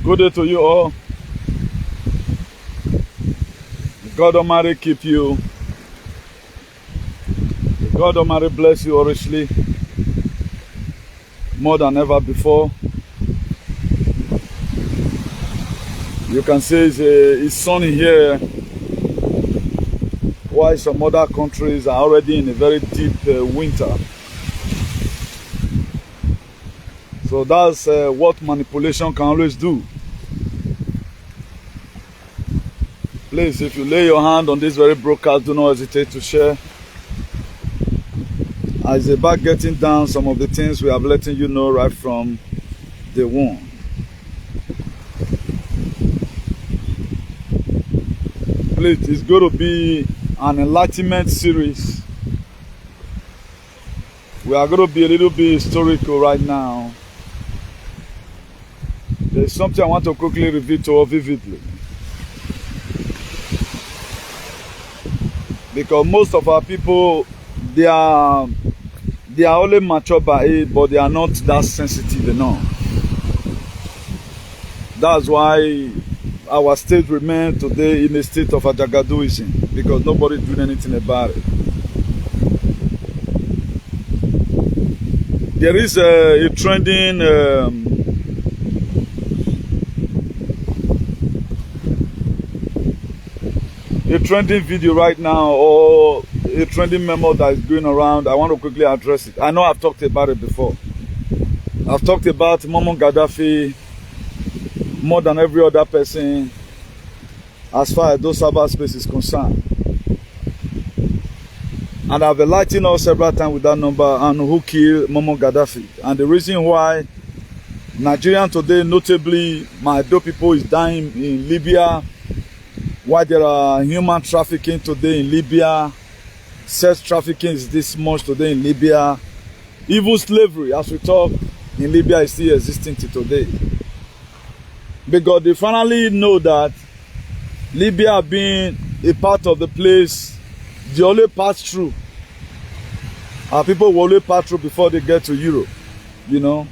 Good day to you all. God Almighty keep you. God Almighty bless you richly, more than ever before. You can say it's sunny here, while some other countries are already in a very deep winter. So that's what manipulation can always do. Please, if you lay your hand on this very broadcast, do not hesitate to share. As about getting down some of the things we have letting you know right from day one. Please, it's going to be an enlightenment series. We are going to be a little bit historical right now. There's something I want to quickly review to you vividly. Because most of our people, they are only mature by age, but they are not that sensitive enough. That's why our state remains today in a state of ajagadoism, because nobody is doing anything about it. There is a trending video right now, or a trending memo that is going around. I want to quickly address it. I know I've talked about it before. I've talked about Muammar Gaddafi more than every other person as far as those cyberspace is concerned. And I've enlightened us several times with that number and who killed Muammar Gaddafi. And the reason why Nigerian today, notably my Edo people, is dying in Libya, why there are human trafficking today in Libya, sex trafficking is this much today in Libya, even slavery, as we talk, in Libya is still existing till today. Because they finally know that Libya being a part of the place, they only pass through. Our people will only pass through before they get to Europe, you know.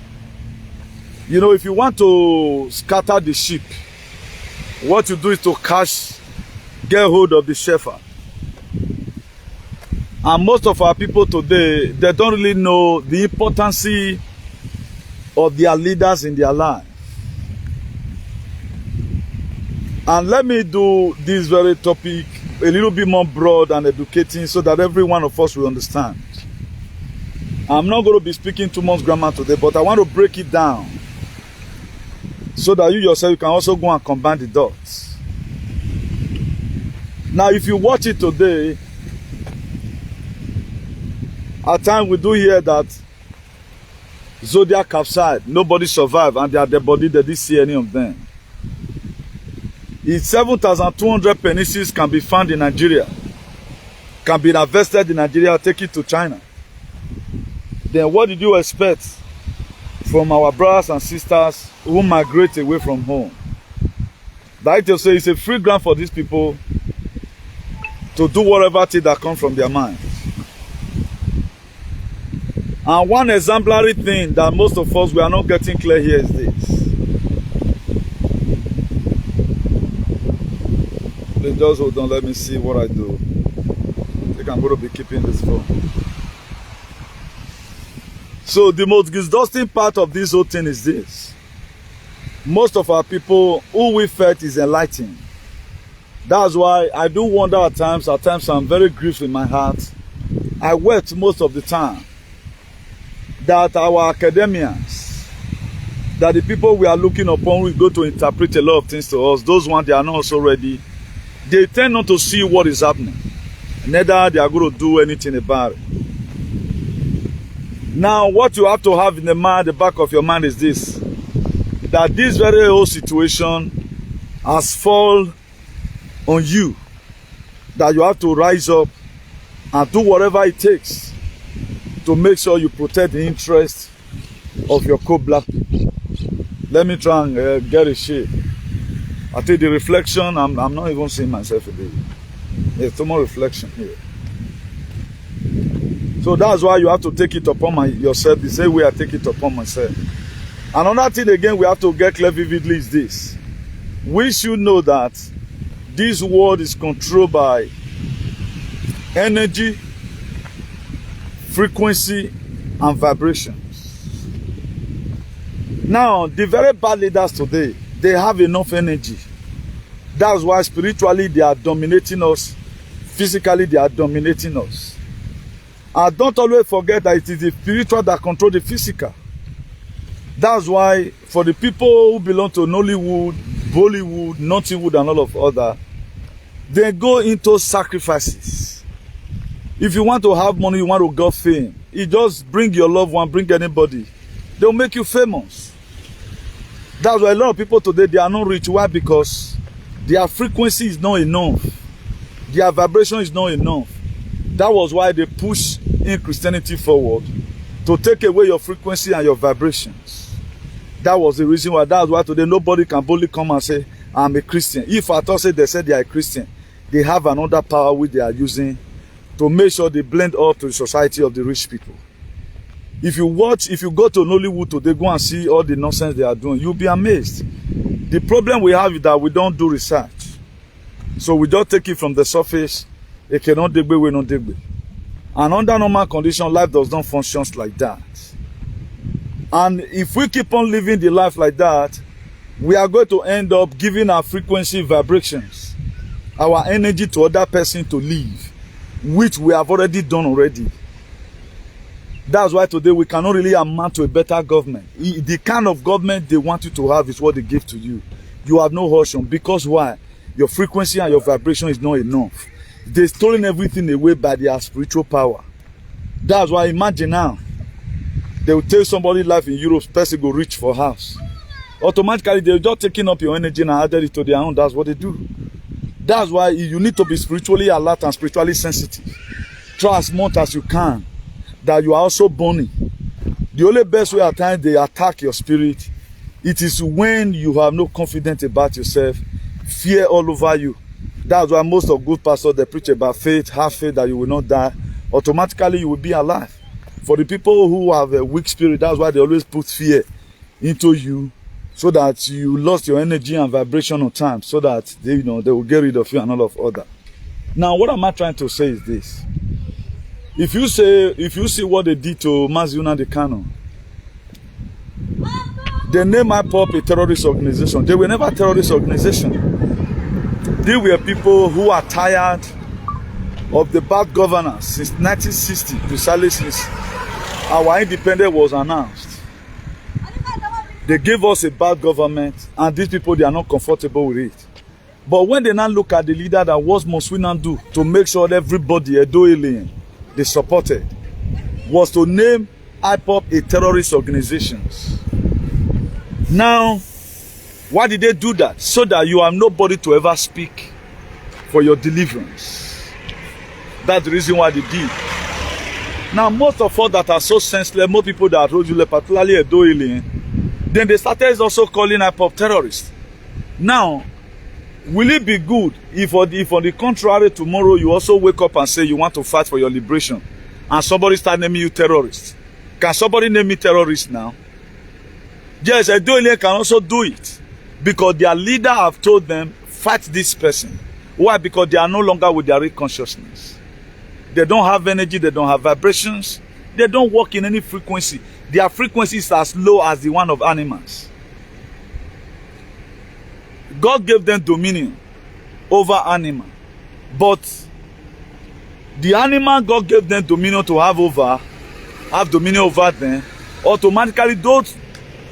You know, if you want to scatter the sheep, what you do is to get hold of the shepherd. And most of our people today, they don't really know the importance of their leaders in their life. And let me do this very topic a little bit more broad and educating so that every one of us will understand. I'm not going to be speaking too much grammar today, but I want to break it down so that you yourself you can also go and combine the dots. Now, if you watch it today, at times we do hear that Zodiac capsized, nobody survived, and they are dead body, they didn't see any of them. If 7,200 penises can be found in Nigeria, can be invested in Nigeria, take it to China, then what did you expect from our brothers and sisters who migrate away from home? Like you say, it's a free ground for these people to do whatever thing that comes from their minds. And one exemplary thing that most of us we are not getting clear here is this. Please just hold on, let me see what I do. I think I'm going to be keeping this phone. So the most disgusting part of this whole thing is this. Most of our people who we felt is enlightened. That's why I do wonder at times I'm very grieved in my heart. I wept most of the time that our academians, that the people we are looking upon will go to interpret a lot of things to us, those ones they are not also ready, they tend not to see what is happening. Neither they are going to do anything about it. Now, what you have to have in the mind, the back of your mind is this, that this very whole situation has fallen on you, that you have to rise up and do whatever it takes to make sure you protect the interests of your co-black people. Let me try and get a shape. I think the reflection, I'm not even seeing myself today. There's too much reflection here. So that's why you have to take it upon yourself. The same way I take it upon myself. Another thing again we have to get clear vividly is this. We should know that this world is controlled by energy, frequency, and vibrations. Now, the very bad leaders today, they have enough energy. That's why spiritually they are dominating us. Physically they are dominating us. And don't always forget that it is the spiritual that controls the physical. That's why for the people who belong to Nollywood, Bollywood, Nollywood, and all of other, they go into sacrifices. If you want to have money, you want to get fame, you just bring your loved one, bring anybody. They'll make you famous. That's why a lot of people today, they are not rich. Why? Because their frequency is not enough. Their vibration is not enough. That was why they push in Christianity forward, to take away your frequency and your vibrations. That was the reason why. That's why today nobody can boldly come and say, I'm a Christian. If at all say they said they are a Christian, they have another power which they are using to make sure they blend up to the society of the rich people. If you go to Nollywood today, go and see all the nonsense they are doing, you'll be amazed. The problem we have is that we don't do research. So we just take it from the surface. It cannot digbe, we not digbe. And under normal conditions, life does not function like that. And if we keep on living the life like that, we are going to end up giving our frequency vibrations, our energy to other person to live, which we have already done already. That's why today we cannot really amount to a better government. The kind of government they want you to have is what they give to you. You have no option. Because why? Your frequency and your vibration is not enough. They've stolen everything away by their spiritual power. That's why imagine now, they will take somebody's life in Europe, person go reach for house. Automatically, they're just taking up your energy and added it to their own. That's what they do. That's why you need to be spiritually alert and spiritually sensitive. Try as much as you can that you are also burning. The only best way at times they attack your spirit, it is when you have no confidence about yourself, fear all over you. That's why most of good pastors, they preach about faith, have faith that you will not die. Automatically, you will be alive. For the people who have a weak spirit, that's why they always put fear into you, so that you lost your energy and vibration on time, so that they will get rid of you and all of other. Now, what am I trying to say is this. If you see what they did to Maziuna the Canon, they named IPOP a terrorist organization. They were never a terrorist organization. They were people who are tired of the bad governance since 1960, precisely since our independence was announced. They gave us a bad government, and these people, they are not comfortable with it. But when they now look at the leader, that what must we now do to make sure that everybody, Edo alien, they supported, was to name IPOP a terrorist organization. Now, why did they do that? So that you have nobody to ever speak for your deliverance. That's the reason why they did. Now, most of us that are so senseless, most people that are Rojule, particularly Edo alien, then they started also calling IPOP terrorists. Now, will it be good if on the contrary, tomorrow you also wake up and say you want to fight for your liberation, and somebody start naming you terrorist? Can somebody name me terrorist now? Yes, Edo alien can also do it, because their leader have told them, fight this person. Why? Because they are no longer with their real consciousness. They don't have energy, they don't have vibrations, they don't work in any frequency. Their frequency is as low as the one of animals. God gave them dominion over animal, but the animal God gave them dominion to have dominion over them. Automatically, those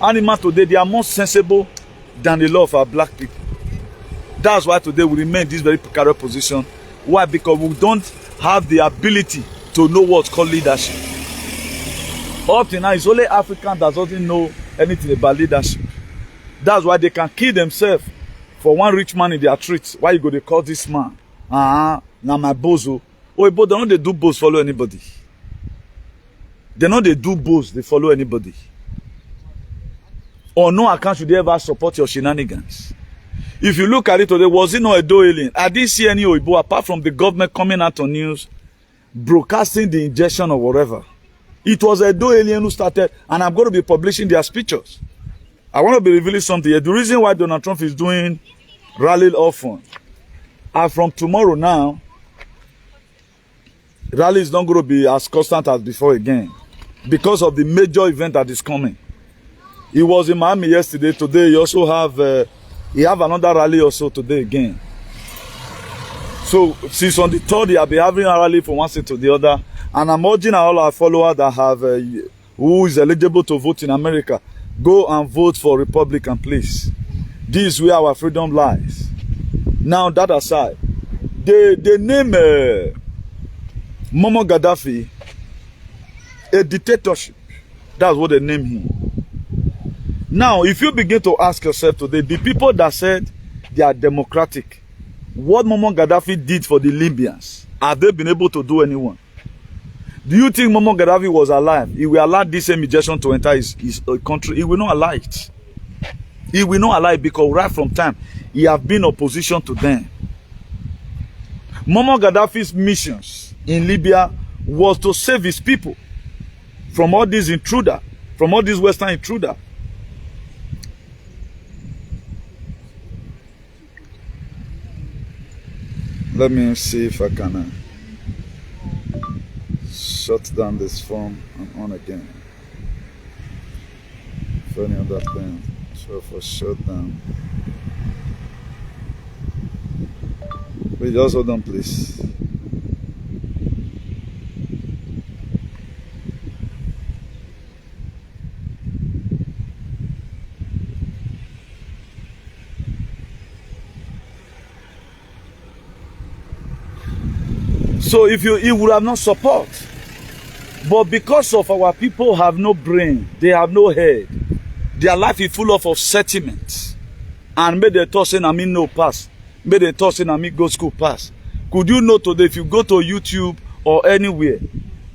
animals today, they are more sensible than the law of our black people. That's why today we remain in this very precarious position. Why? Because we don't have the ability to know what's called leadership. Up to now, it's only African that doesn't know anything about leadership. That's why they can kill themselves for one rich man in their streets. Why you go to call this man? Now my bozo. Oh, but they don't they do boss follow anybody. They know they do boss, they follow anybody. Or no account should they ever support your shenanigans. If you look at it today, was it not a Edo alien? I didn't see any Oibo apart from the government coming out on news, broadcasting the injection or whatever. It was a Edo alien who started, and I'm going to be publishing their pictures. I want to be revealing something here. The reason why Donald Trump is doing rally often, and from tomorrow now, rally is not going to be as constant as before again, because of the major event that is coming. He was in Miami yesterday. Today he also have another rally also today again. So since on the 3rd, he will be having a rally from one state to the other. And I'm urging all our followers that have who is eligible to vote in America, go and vote for Republican, please. This is where our freedom lies. Now that aside, they name Muammar Gaddafi a dictatorship. That's what they name him. Now, if you begin to ask yourself today, the people that said they are democratic, what Muammar Gaddafi did for the Libyans, have they been able to do anyone? Do you think Muammar Gaddafi was alive? He will allow this same injection to enter his country. He will not allow it. He will not allow it, because right from time, he have been opposition to them. Muammar Gaddafi's missions in Libya was to save his people from all these intruders, from all these Western intruders. Let me see if I can shut down this phone and on again. For any other thing, so for shutdown. Please just hold on, please. So if he would have no support, but because of our people have no brain, they have no head, their life is full of sentiments, and made the thought saying, I mean no pass, made the thought saying, I mean go school pass. Could you know today, if you go to YouTube or anywhere,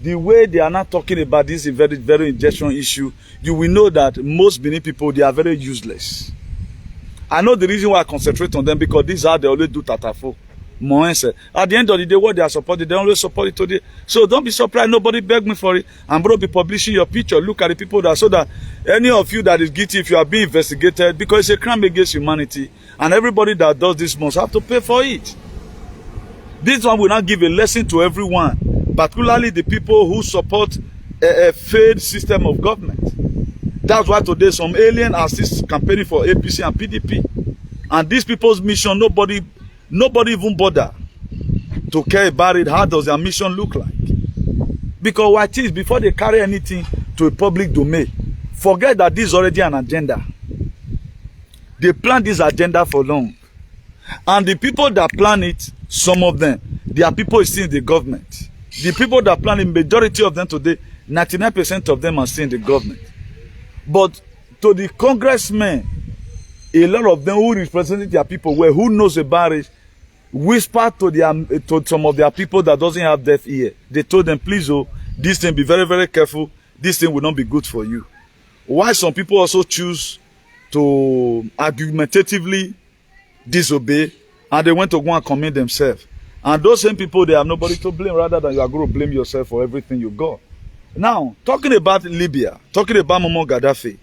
the way they are not talking about this very, very injection issue, you will know that most Benin people, they are very useless. I know the reason why I concentrate on them, because this is how they always do tatafo. At the end of the day, what they are supporting, they always support it today. So don't be surprised, nobody begged me for it. I'm going to be publishing your picture. Look at the people that, so that any of you that is guilty, if you are being investigated, because it's a crime against humanity, and everybody that does this must have to pay for it. This one will not give a lesson to everyone, particularly the people who support a failed system of government. That's why today some alien are still campaigning for APC and PDP. And these people's mission, nobody even bother to care about it. How does their mission look like? Because what is, before they carry anything to a public domain, forget that this is already an agenda. They plan this agenda for long. And the people that plan it, some of them, they are people still in the government. The people that plan it, majority of them today, 99% of them are still in the government. But to the congressmen, a lot of them who represent their people, who knows about it, whisper to some of their people that doesn't have deaf ear. They told them, please, oh, this thing, be very, very careful. This thing will not be good for you. Why some people also choose to argumentatively disobey, and they went to go and commit themselves. And those same people, they have nobody to blame, rather than you are going to blame yourself for everything you got. Now, talking about Libya, talking about Muammar Gaddafi.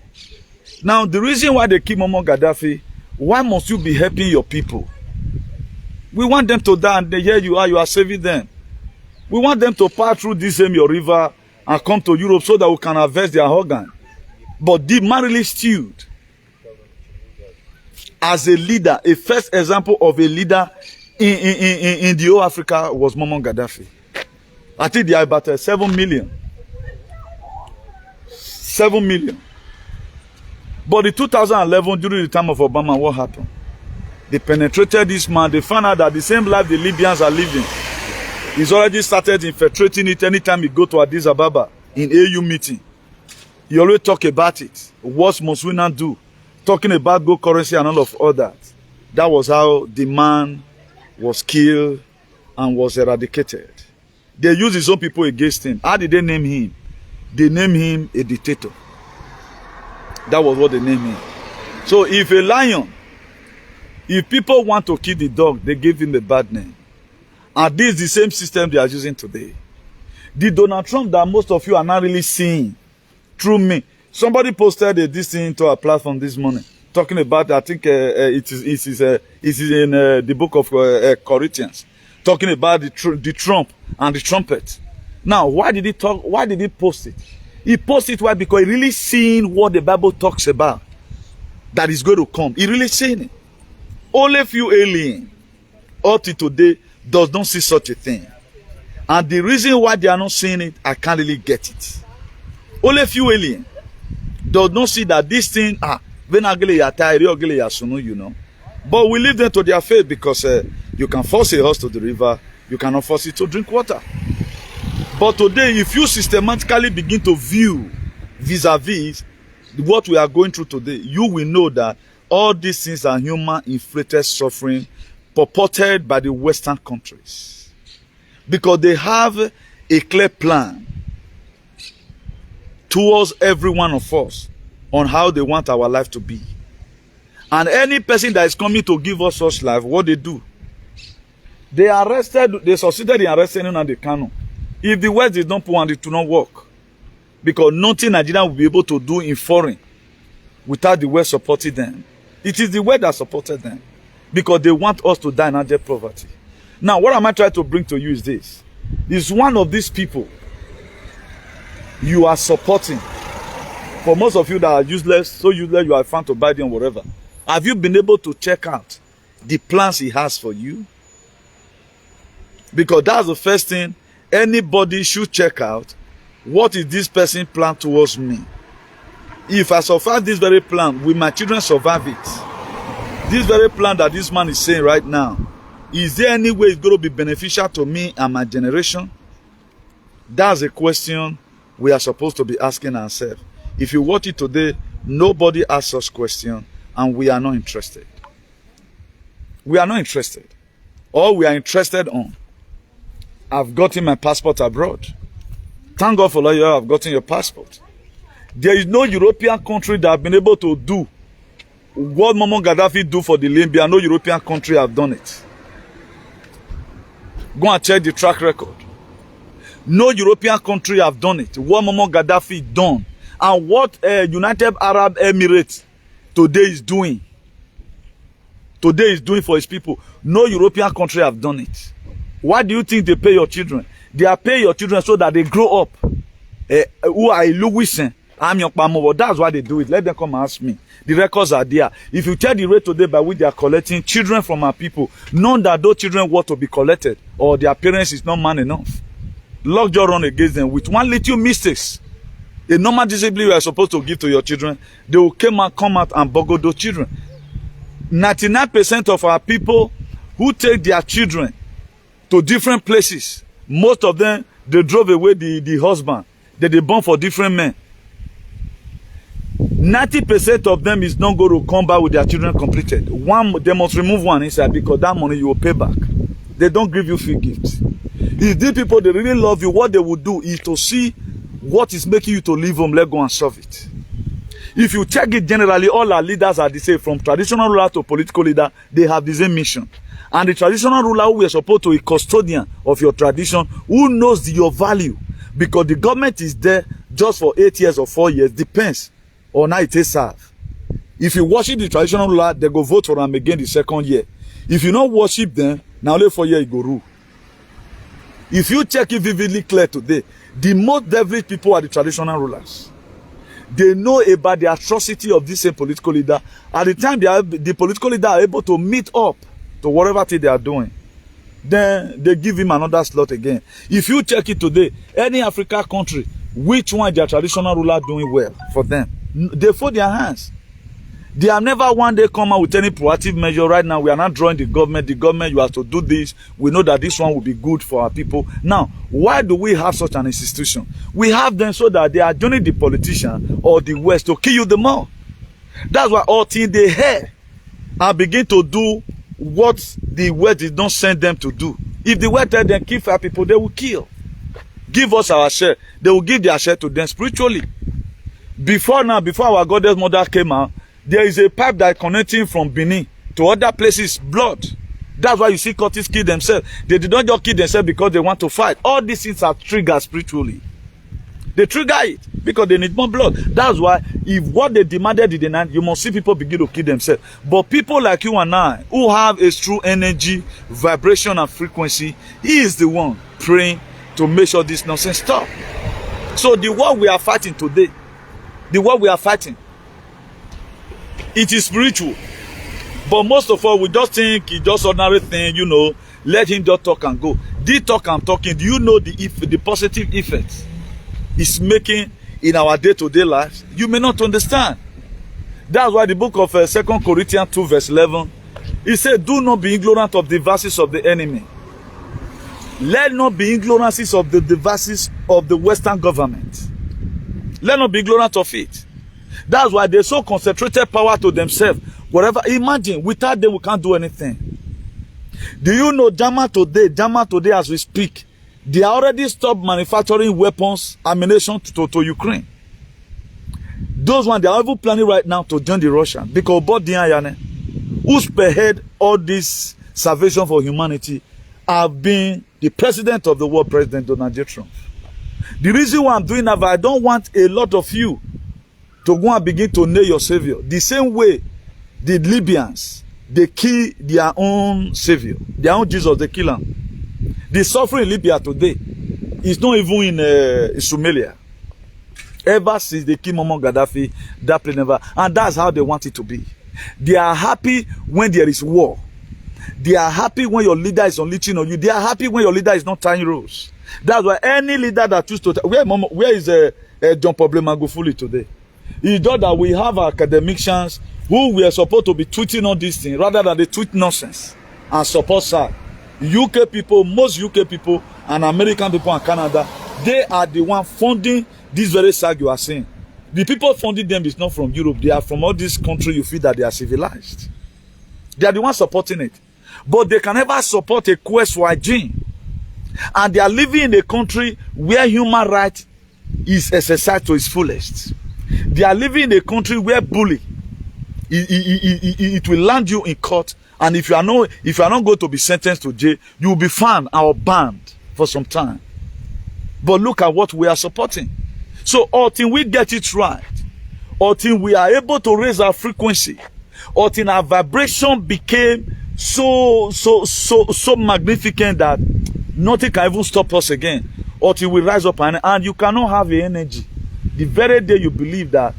Now, the reason why they keep Muammar Gaddafi, why must you be helping your people? We want them to die, and here you are saving them. We want them to pass through this same your river and come to Europe so that we can harvest their organ. But the man really stewed. As a leader, a first example of a leader in the whole Africa was Muammar Gaddafi. I think they are about 7 million. 7 million. But in 2011, during the time of Obama, what happened? They penetrated this man. They found out that the same life the Libyans are living, he's already started infiltrating it. Anytime he go to Addis Ababa in AU meeting, he always talk about it. What must we not do? Talking about gold currency and all of all that. That was how the man was killed and was eradicated. They used his own people against him. How did they name him? They named him a dictator. That was what they named him. So if a lion, if people want to kill the dog, they give him a bad name. And this is the same system they are using today. The Donald Trump that most of you are not really seeing through me, Somebody posted this thing to our platform this morning, talking about, I think it is in the book of Corinthians, talking about the trump and the trumpet. Now, why did he talk? Why did he post it? He posted it why? Because he really seeing what the Bible talks about, that is going to come. He really seeing it. Only few aliens up to today does not see such a thing. And the reason why they are not seeing it, I can't really get it. Only few aliens does not see that this thing, you know. But we leave them to their faith, because you can force a horse to the river, you cannot force it to drink water. But today, if you systematically begin to view vis-a-vis what we are going through today, you will know that all these things are human-inflicted suffering purported by the Western countries. Because they have a clear plan towards every one of us on how they want our life to be. And any person that is coming to give us such life, what they do? They succeeded in arresting Nnamdi Kanu. If the West did not put on it to not work. Because nothing Nigeria will be able to do in foreign without the West supporting them. It is the West that supported them. Because they want us to die in abject poverty. Now, what am I trying to bring to you is this. Is one of these people you are supporting. For most of you that are useless, so useless you are found to buy them, whatever. Have you been able to check out the plans he has for you? Because that's the first thing anybody should check out. What is this person plan towards me? If I survive this very plan, will my children survive it? This very plan that this man is saying right now, is there any way it's going to be beneficial to me and my generation? That's a question we are supposed to be asking ourselves. If you watch it today, nobody asks us questions, and we are not interested. We are not interested. All we are interested on, I've gotten my passport abroad. Thank God for you, I've gotten your passport. There is no European country that have been able to do what Muammar Gaddafi do for the Libya. No European country have done it. Go and check the track record. No European country have done it. What Muammar Gaddafi done, and what United Arab Emirates today is doing. Today is doing for his people. No European country have done it. Why do you think they pay your children? They are paying your children so that they grow up. Who are Louis? I'm your Pamovo. That's why they do it. Let them come and ask me. The records are there. If you check the rate today by which they are collecting children from our people, none that those children want to be collected, or their parents is not man enough. Lockjaw run against them with one little mistakes. A normal discipline you are supposed to give to your children, they will come out and boggle those children. 99% of our people who take their children to different places, most of them, they drove away the husband. They born for different men. 90% of them is not going to come back with their children completed. They must remove one inside, because that money you will pay back. They don't give you free gifts. If these people, they really love you, what they will do is to see what is making you to leave home, let go and solve it. If you check it generally, all our leaders are the same, from traditional ruler to political leader, they have the same mission. And the traditional ruler who is supposed to be a custodian of your tradition, who knows your value, because the government is there just for 8 years or 4 years, depends on how it is served. If you worship the traditional ruler, they go vote for them again the second year. If you don't worship them, now only 4 years you go rule. If you check it vividly clear today, the most devilish people are the traditional rulers. They know about the atrocity of this same political leader. At the time the political leader are able to meet up to whatever thing they are doing, then they give him another slot again. If you check it today, any African country, which one their traditional ruler doing well for them? They fold their hands. They have never one day come out with any proactive measure. Right now, we are not drawing the government. The government, you have to do this. We know that this one will be good for our people. Now, why do we have such an institution? We have them so that they are joining the politician or the West to kill you the more. That's why all things they hear and begin to do what the West did not send them to do. If the West tell them kill 5 people, they will kill. Give us our share. They will give their share to them spiritually. Before our goddess mother came out, there is a pipe that is connecting from Benin to other places, blood. That's why you see cultists kill themselves. They did not just kill themselves because they want to fight. All these things are triggered spiritually. They trigger it. because they need more blood. That's why if what they demanded is denied, you must see people begin to kill themselves. But people like you and I, who have a true energy, vibration, and frequency, he is the one praying to make sure this nonsense stop. So the war we are fighting today, the war we are fighting, it is spiritual. But most of all, we just think it's just ordinary thing, you know, let him just talk and go. The talk I'm talking, do you know the positive effects it's making in our day-to-day lives? You may not understand. That's why the book of 2 Corinthians 2 verse 11, it said, do not be ignorant of the devices of the enemy. Let not be ignorant of the devices of the Western government. Let not be ignorant of it. That's why they so concentrated power to themselves. Whatever, imagine, without them we can't do anything. Do you know Germany today as we speak, they already stopped manufacturing weapons, ammunition to Ukraine. Those ones, they are even planning right now to join the Russians. Because both the Ayane, who spearhead all this salvation for humanity, have been the president of the world, President Donald J. Trump. The reason why I'm doing that, I don't want a lot of you to go and begin to nail your savior. The same way the Libyans, they kill their own savior, their own Jesus, they kill him. The suffering in Libya today is not even in Somalia. Ever since they kill Muammar Gaddafi, that place never, and that's how they want it to be. They are happy when there is war. They are happy when your leader is unleashing on you. They are happy when your leader is not tying rules. That's why any leader that chooses to, where is John Pablo Magufuli today? It's just that we have academicians who we are supposed to be tweeting on this thing rather than they tweet nonsense and support SAD. UK people, most UK people and American people and Canada, they are the one funding this very SAG you are saying. The people funding them is not from Europe. They are from all these countries you feel that they are civilized. They are the ones supporting it. But they can never support a quest for hygiene. And they are living in a country where human rights is exercised to its fullest. They are living in a country where bully, it will land you in court, and if you are not going to be sentenced to jail, you will be fined or banned for some time. But look at what we are supporting. So until we get it right, until we are able to raise our frequency, until our vibration became so magnificent that nothing can even stop us again, until we rise up, and you cannot have the energy. The very day you believe that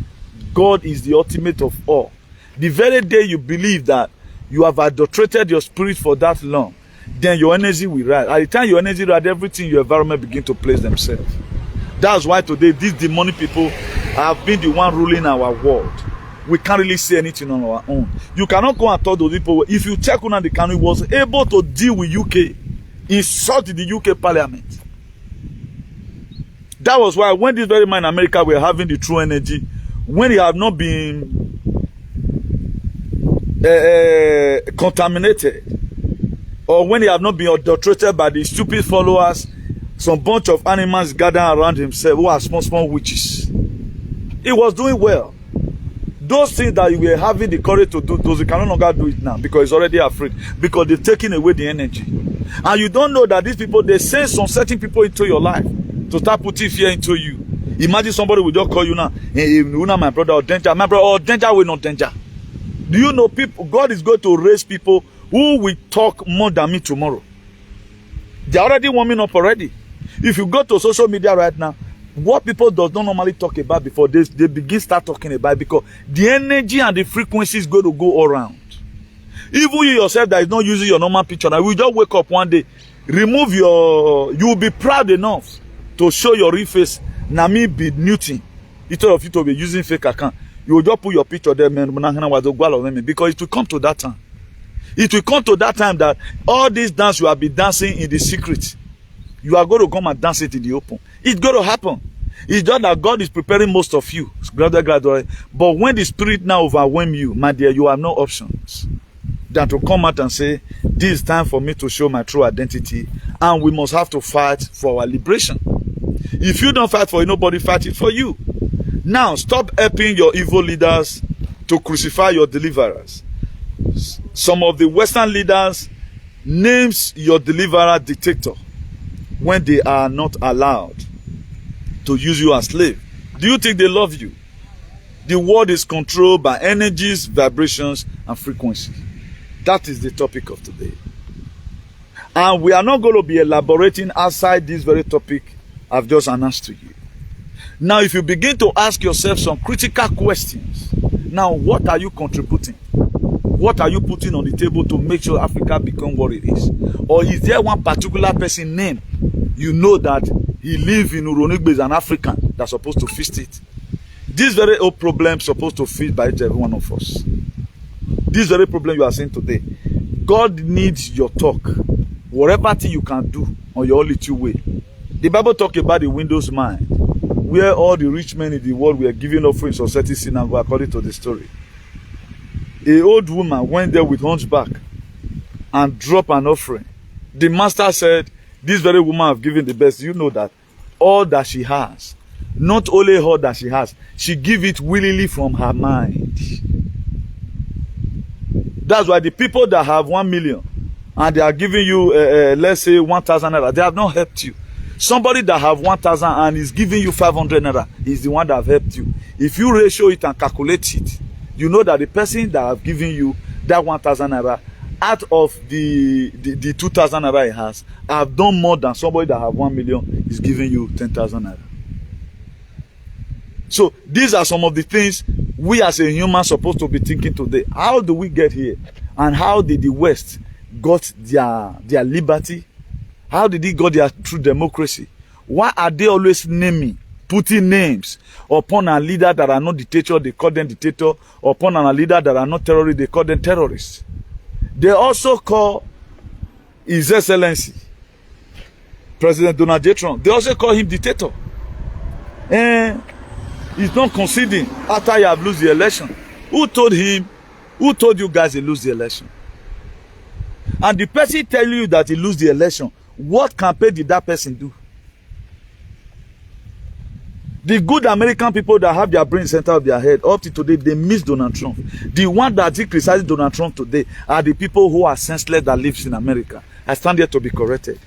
God is the ultimate of all, the very day you believe that you have adulterated your spirit for that long, then your energy will rise. At the time your energy rise, everything in your environment begin to place themselves. That's why today these demonic people have been the one ruling our world. We can't really say anything on our own. You cannot go and tell those people. If you check on the Kanu, was able to deal with UK, insult the UK Parliament. That was why when this very man in America were having the true energy, when he have not been contaminated, or when he have not been adulterated by the stupid followers, some bunch of animals gathered around himself who are small witches, he was doing well. Those things that you were having the courage to do, those you can no longer do it now because he's already afraid, because they've taken away the energy. And you don't know that these people, they send some certain people into your life to start putting fear into you. Imagine somebody will just call you now, hey, my brother, or danger, my brother, or danger, will not danger. Do you know people? God is going to raise people who will talk more than me tomorrow. They're already warming up already. If you go to social media right now, what people does not normally talk about before, they begin start talking about, because the energy and the frequency is going to go all around. Even you yourself that is not using your normal picture, now you just wake up one day, remove your, you will be proud enough to show your real face. Now me be Newton, instead of you to be using fake account, you will just put your picture there, man, because it will come to that time. It will come to that time that all this dance you have been dancing in the secret, you are going to come and dance it in the open. It's going to happen. It's just that God is preparing most of you, gradually. But when the spirit now overwhelm you, my dear, you have no options than to come out and say, this is time for me to show my true identity, and we must have to fight for our liberation. If you don't fight for it, nobody fight it for you. Now, stop helping your evil leaders to crucify your deliverers. Some of the Western leaders names your deliverer dictator when they are not allowed to use you as slave. Do you think they love you? The world is controlled by energies, vibrations, and frequencies. That is the topic of today. And we are not going to be elaborating outside this very topic I've just announced to you. Now, if you begin to ask yourself some critical questions, now what are you contributing? What are you putting on the table to make sure Africa becomes what it is? Or is there one particular person name you know that he lives in Uronigbe as an African that's supposed to fix it? This very old problem is supposed to fit by every one of us. This very problem you are seeing today, God needs your talk. Whatever thing you can do on your little way. The Bible talks about the widow's mind, where all the rich men in the world were giving offerings of certain sin and according to the story. A old woman went there with hunchback and dropped an offering. The master said, this very woman have given the best. You know that all that she has, not only all that she has, she give it willingly from her mind. That's why the people that have 1 million and they are giving you, let's say 1,000 naira, they have not helped you. Somebody that have 1,000 and is giving you 500 naira is the one that have helped you. If you ratio it and calculate it, you know that the person that have given you that 1,000 naira out of the 2,000 naira he has, have done more than somebody that have 1 million is giving you 10,000 naira. So these are some of the things we as a human supposed to be thinking today. How do we get here? And how did the West got their liberty? How did it got their true democracy? Why are they always putting names upon a leader that are not dictator, they call them dictator, upon a leader that are not terrorists, they call them terrorists. They also call His Excellency President Donald J. Trump, they also call him dictator. And he's not conceding after you have lost the election. Who told you guys he lose the election? And the person tell you that he lose the election, what campaign did that person do? The good American people that have their brain center of their head, up to today, they miss Donald Trump. The one that criticizes Donald Trump today are the people who are senseless that lives in America. I stand here to be corrected.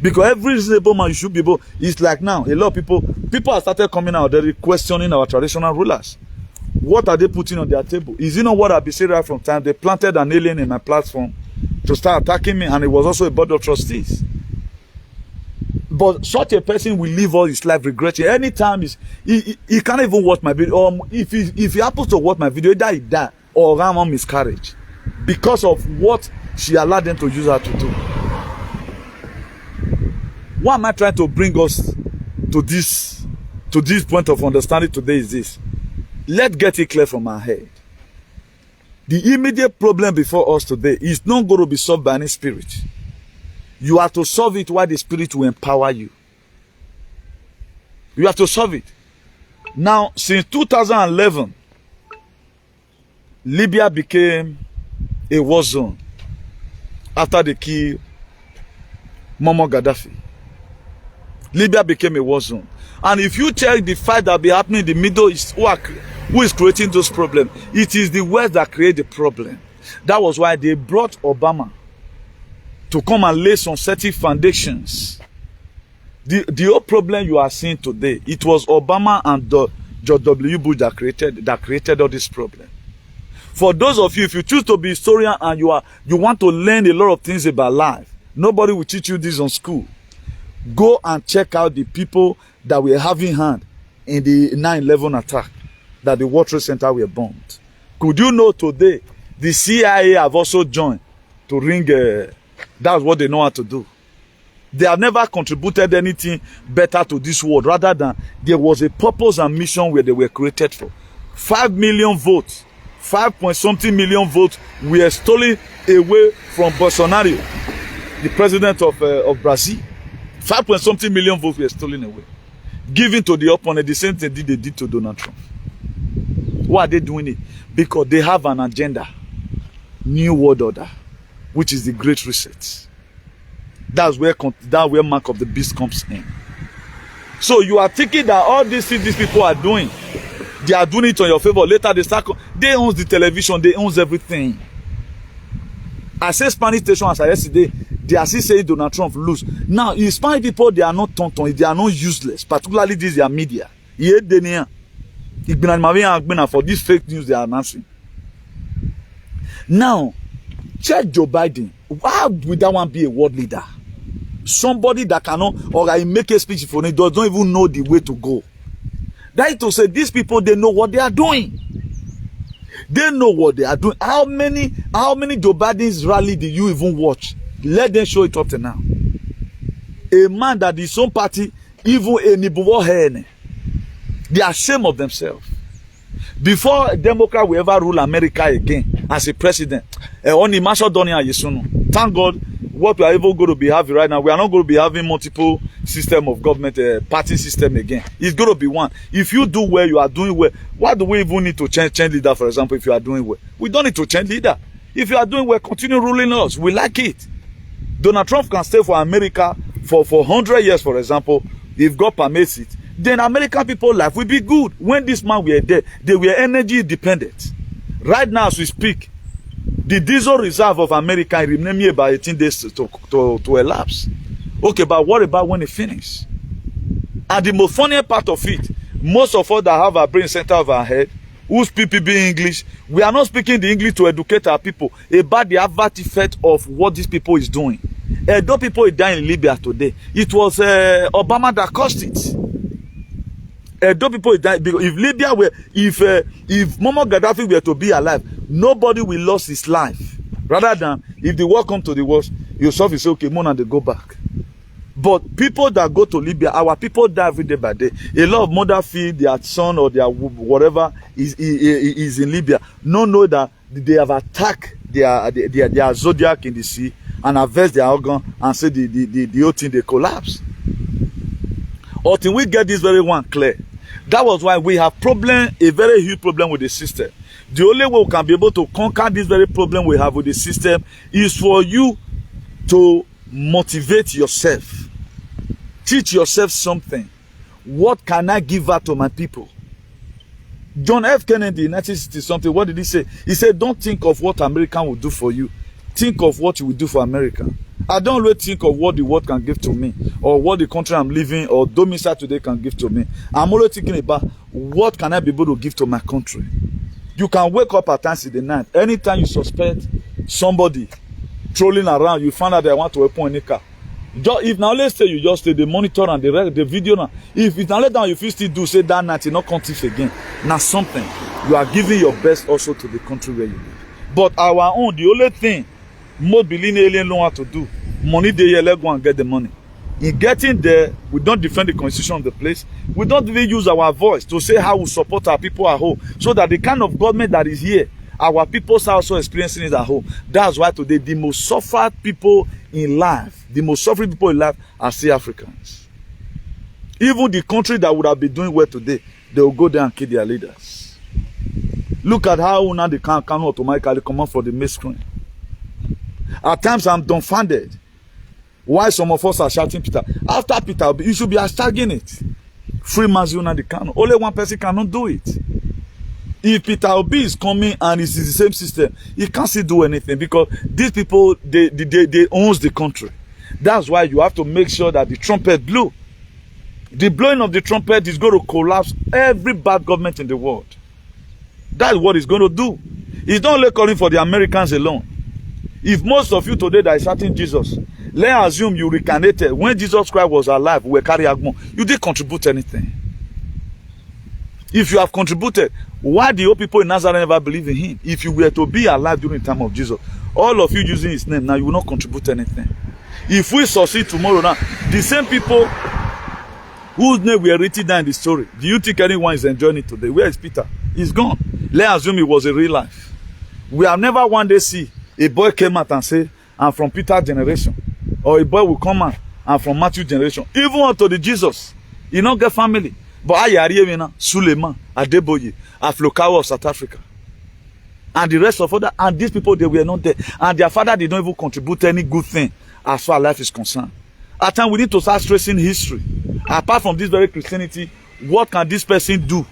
Because every reasonable man should be able, it's like now, a lot of people have started coming out, they're questioning our traditional rulers. What are they putting on their table? Is it not what I've been saying right from time? They planted an alien in my platform to start attacking me, and it was also a board of trustees. But such a person will live all his life regretting. Anytime he can't even watch my video. Or if he happens to watch my video, either he die or run on miscarriage because of what she allowed them to use her to do. Why am I trying to bring us to this point of understanding today is this. Let's get it clear from our head. The immediate problem before us today is not going to be solved by any spirit. You have to solve it while the spirit will empower you. You have to solve it. Now, since 2011, Libya became a war zone after they killed Muammar Gaddafi. Libya became a war zone. And if you check the fight that be happening in the Middle East, who is creating those problems? It is the West that create the problem. That was why they brought Obama to come and lay some certain foundations. The whole problem you are seeing today, it was Obama and George W. Bush that created all this problem. For those of you, if you choose to be a historian and you want to learn a lot of things about life, nobody will teach you this on school. Go and check out the people that were having hand in the 9/11 attack, that the World Trade Center were bombed. Could you know today the CIA have also joined to ring? That's what they know how to do. They have never contributed anything better to this world, rather than there was a purpose and mission where they were created for. 5 million votes, 5-point-something million votes were stolen away from Bolsonaro, the president of Brazil. 5-point-something million votes were stolen away, given to the opponent. The same thing they did to Donald Trump. Why are they doing it? Because they have an agenda, new world order, which is the Great Reset. That's where mark of the beast comes in. So you are thinking that all these things these people are doing, they are doing it on your favor. Later they own the television, they own everything. I said Spanish station as I yesterday, they are still saying Donald Trump lose. Now, in Spanish people, they are not tonton, they are not useless, particularly these their media. Ye denia. Igbina for this fake news they are announcing. Now, check Joe Biden. Why would that one be a world leader? Somebody that cannot, or I make a speech for it, doesn't even know the way to go. That is to say, these people, they know what they are doing. They know what they are doing. How many Joe Biden's rally did you even watch? Let them show it up to now. A man that his own party, even a Nibuwa Hene, they are ashamed of themselves. Before a Democrat will ever rule America again as a president, only Marshall Donia Yesuno. Thank God, what we are even going to be having right now, we are not going to be having multiple system of government, party system again. It's going to be one. If you do well, you are doing well. Why do we even need to change leader, for example, if you are doing well? We don't need to change leader. If you are doing well, continue ruling us. We like it. Donald Trump can stay for America for 100 years, for example, if God permits it. Then American people life will be good. When this man were there, they were energy dependent. Right now, as we speak, the diesel reserve of America remain about 18 days to elapse. Okay, but what about when it finishes? And the most funny part of it, most of us that have our brain center of our head, who speak English, we are not speaking the English to educate our people about the adverse effect of what these people is doing. Though people are dying in Libya today, it was Obama that caused it. Though people die, because if Libya were, if Muammar Gaddafi were to be alive, nobody will lose his life. Rather than if the war come to the worst, yourself is okay, more and they go back. But people that go to Libya, our people die every day by day. A lot of mother feel their son or their whatever is in Libya. Know that they have attacked their zodiac in the sea and harvest their organ and say the whole thing they collapse. Until we get this very one clear. That was why we have a very huge problem with the system. The only way we can be able to conquer this very problem we have with the system is for you to motivate yourself. Teach yourself something. What can I give out to my people? John F. Kennedy in 1960 something, what did he say? He said, don't think of what America will do for you. Think of what you will do for America. I don't really think of what the world can give to me or what the country I'm living or domicile today can give to me. I'm always thinking about what can I be able to give to my country. You can wake up at times in the night. Anytime you suspect somebody trolling around, you find out they want to open a car. If now let's say you just stay the monitor and the video now. If it's now let down, if you still do say that night, you not country again. Now something you are giving your best also to the country where you live. But our own, the only thing most billionaire alien know how to do, money they here, let go and get the money. In getting there, we don't defend the constitution of the place. We don't even use our voice to say how we support our people at home, so that the kind of government that is here, our people are also experiencing it at home. That's why today the most suffered people in life, the most suffering people in life are still Africans. Even the country that would have been doing well today, they will go there and kill their leaders. Look at how now they can automatically come out for the main screen. At times I'm dumbfounded why some of us are shouting Peter. After Peter, you should be hashtagging it. Free Mazuna the Kano. Only one person cannot do it. If Peter Obi is coming and it's the same system, he can't still do anything because these people, they owns the country. That's why you have to make sure that the trumpet blew. The blowing of the trumpet is going to collapse every bad government in the world. That's what it's going to do. It's not only calling for the Americans alone. If most of you today that is shouting Jesus, let's assume you reincarnated when Jesus Christ was alive, we were carrying Agmon. You didn't contribute anything. If you have contributed, why do your people in Nazareth never believe in him? If you were to be alive during the time of Jesus, all of you using his name, now you will not contribute anything. If we succeed tomorrow now, the same people whose name were written down in the story, do you think anyone is enjoying it today? Where is Peter? He's gone. Let's assume it was a real life. We have never one day see a boy came out and say, I'm from Peter's generation. Or a boy will come out, I'm from Matthew's generation. Even unto the Jesus, he not get family. But Ayariye, Suleiman, Adeboye, Aflokawa of South Africa. And the rest of other, and these people, they were not there. And their father did not even contribute any good thing as far as life is concerned. At times, we need to start tracing history. Apart from this very Christianity, what can this person do?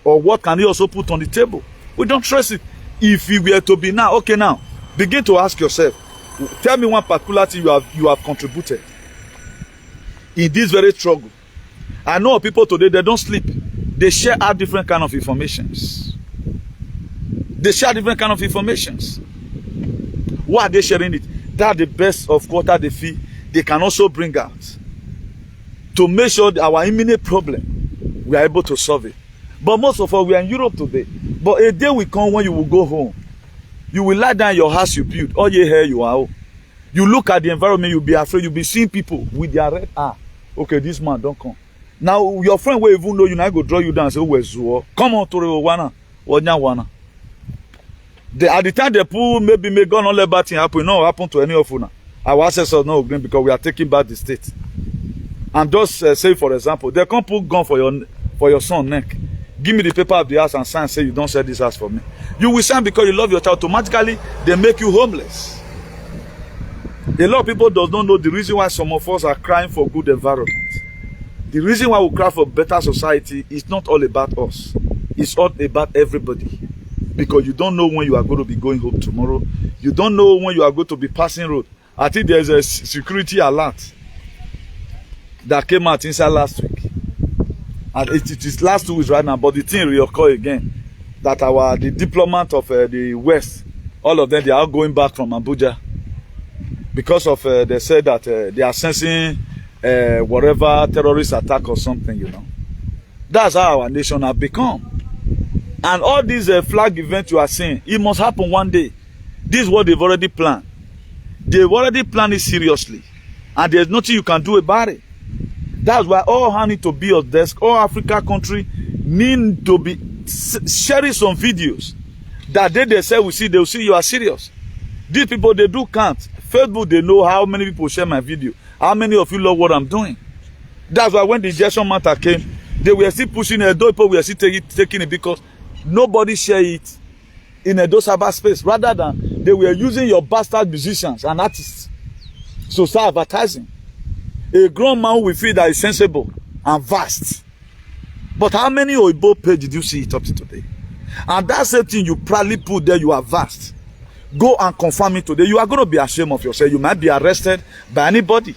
Or what can he also put on the table? We don't trace it. If we were to be now, okay now, begin to ask yourself, tell me one particular thing you have contributed in this very struggle. I know people today, they don't sleep. They share out different kind of informations. They share different kind of informations. Why are they sharing it? That's the best of quarter they feel they can also bring out to make sure that our imminent problem, we are able to solve it. But most of us, we are in Europe today. But a day will come when you will go home. You will lie down in your house you built. All your hair you are. You look at the environment, you'll be afraid. You'll be seeing people with their red eye. Okay, this man don't come. Now, your friend will even know you now go draw you down and say, where's you? Come on, to Wana. Wana. At the time they pull, maybe may God not let bad thing happen. No, happen to any of you now. Our ancestors not agree because we are taking back the state. And just say, for example, they can't put gun for your son neck. Give me the paper of the house and sign, say you don't sell this house for me. You will sign because you love your child. Automatically, they make you homeless. A lot of people does not know the reason why some of us are crying for good environment. The reason why we cry for better society is not all about us. It's all about everybody. Because you don't know when you are going to be going home tomorrow. You don't know when you are going to be passing road. I think there's a security alert that came out inside last week. And it is last 2 weeks right now, but the thing reoccur again. That the diplomat of the West, all of them, they are going back from Abuja. Because of, they said that they are sensing whatever terrorist attack or something, you know. That's how our nation has become. And all these flag events you are seeing, it must happen one day. This is what they've already planned. They've already planned it seriously. And there's nothing you can do about it. That's why all hands need to be on desk. All Africa country need to be sharing some videos. That they say they will see you are serious. These people, they do count. Facebook, they know how many people share my video. How many of you love what I'm doing. That's why when the injection matter came, they were still pushing it. Those people were still taking it because nobody share it in a cyber space. Rather than they were using your bastard musicians and artists to start advertising. A grown man will feel that is sensible and vast. But how many Oibo page did you see it up to today? And that same thing you proudly put there, you are vast. Go and confirm it today. You are going to be ashamed of yourself. You might be arrested by anybody.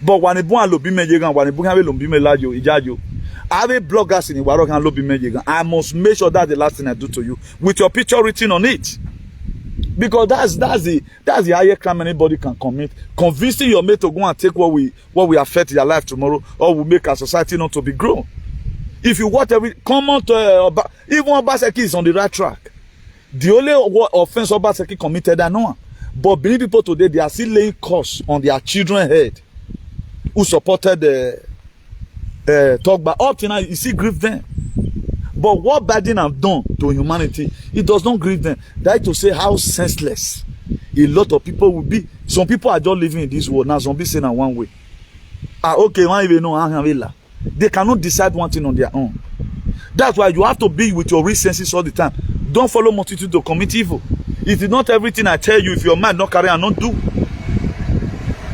But when you want to be I have bloggers in Iwaro. I must make sure that's the last thing I do to you with your picture written on it. Because that's the highest crime anybody can commit. Convincing your mate to go and take what we affect their life tomorrow, or will make our society not to be grown. If you watch come on to even Obaseki is on the right track. The only offense Obaseki committed, I know. But many people today, they are still laying curse on their children's head who supported the talk. But up to now, you see, grieve them. But what bad thing have done to humanity, it does not grieve them. That to say how senseless a lot of people will be. Some people are just living in this world now. Some people say in one way. Okay, one even know. They cannot decide one thing on their own. That's why you have to be with your real senses all the time. Don't follow multitude to commit evil. It is not everything I tell you. If your mind not carry and not do.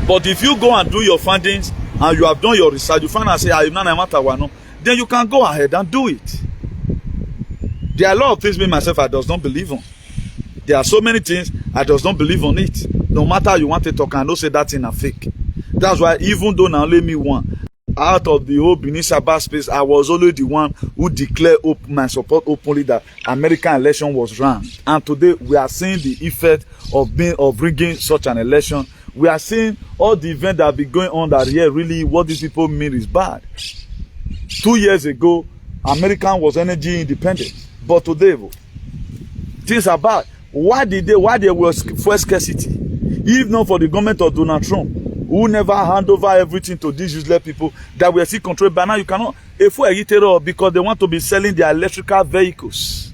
But if you go and do your findings and you have done your research, you find out say, then you can go ahead and do it. There are a lot of things me myself I does not believe on. There are so many things I does not believe on it. No matter how you want to talk, I know say that thing a fake. That's why even though now only me one out of the whole Benin cyber space, I was always the one who declared my support openly that American election was wrong. And today we are seeing the effect of bringing such an election. We are seeing all the events that have been going on that here really what these people mean is bad. 2 years ago, America was energy independent. But today, things are bad. Why there was first scarcity? If not for the government of Donald Trump, who never hand over everything to these useless people that were still controlled by now, you cannot because they want to be selling their electrical vehicles.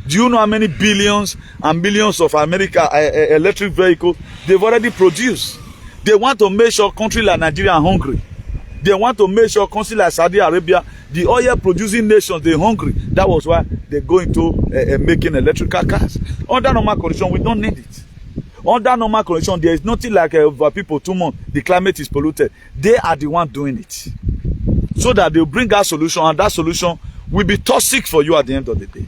Do you know how many billions and billions of America electric vehicles they've already produced? They want to make sure countries like Nigeria are hungry. They want to make sure countries like Saudi Arabia, the oil producing nations, they're hungry. That was why they go into making electrical cars. Under normal condition, we don't need it. Under normal condition, there is nothing like over people 2 months, the climate is polluted. They are the ones doing it. So that they'll bring out solution, and that solution will be toxic for you at the end of the day.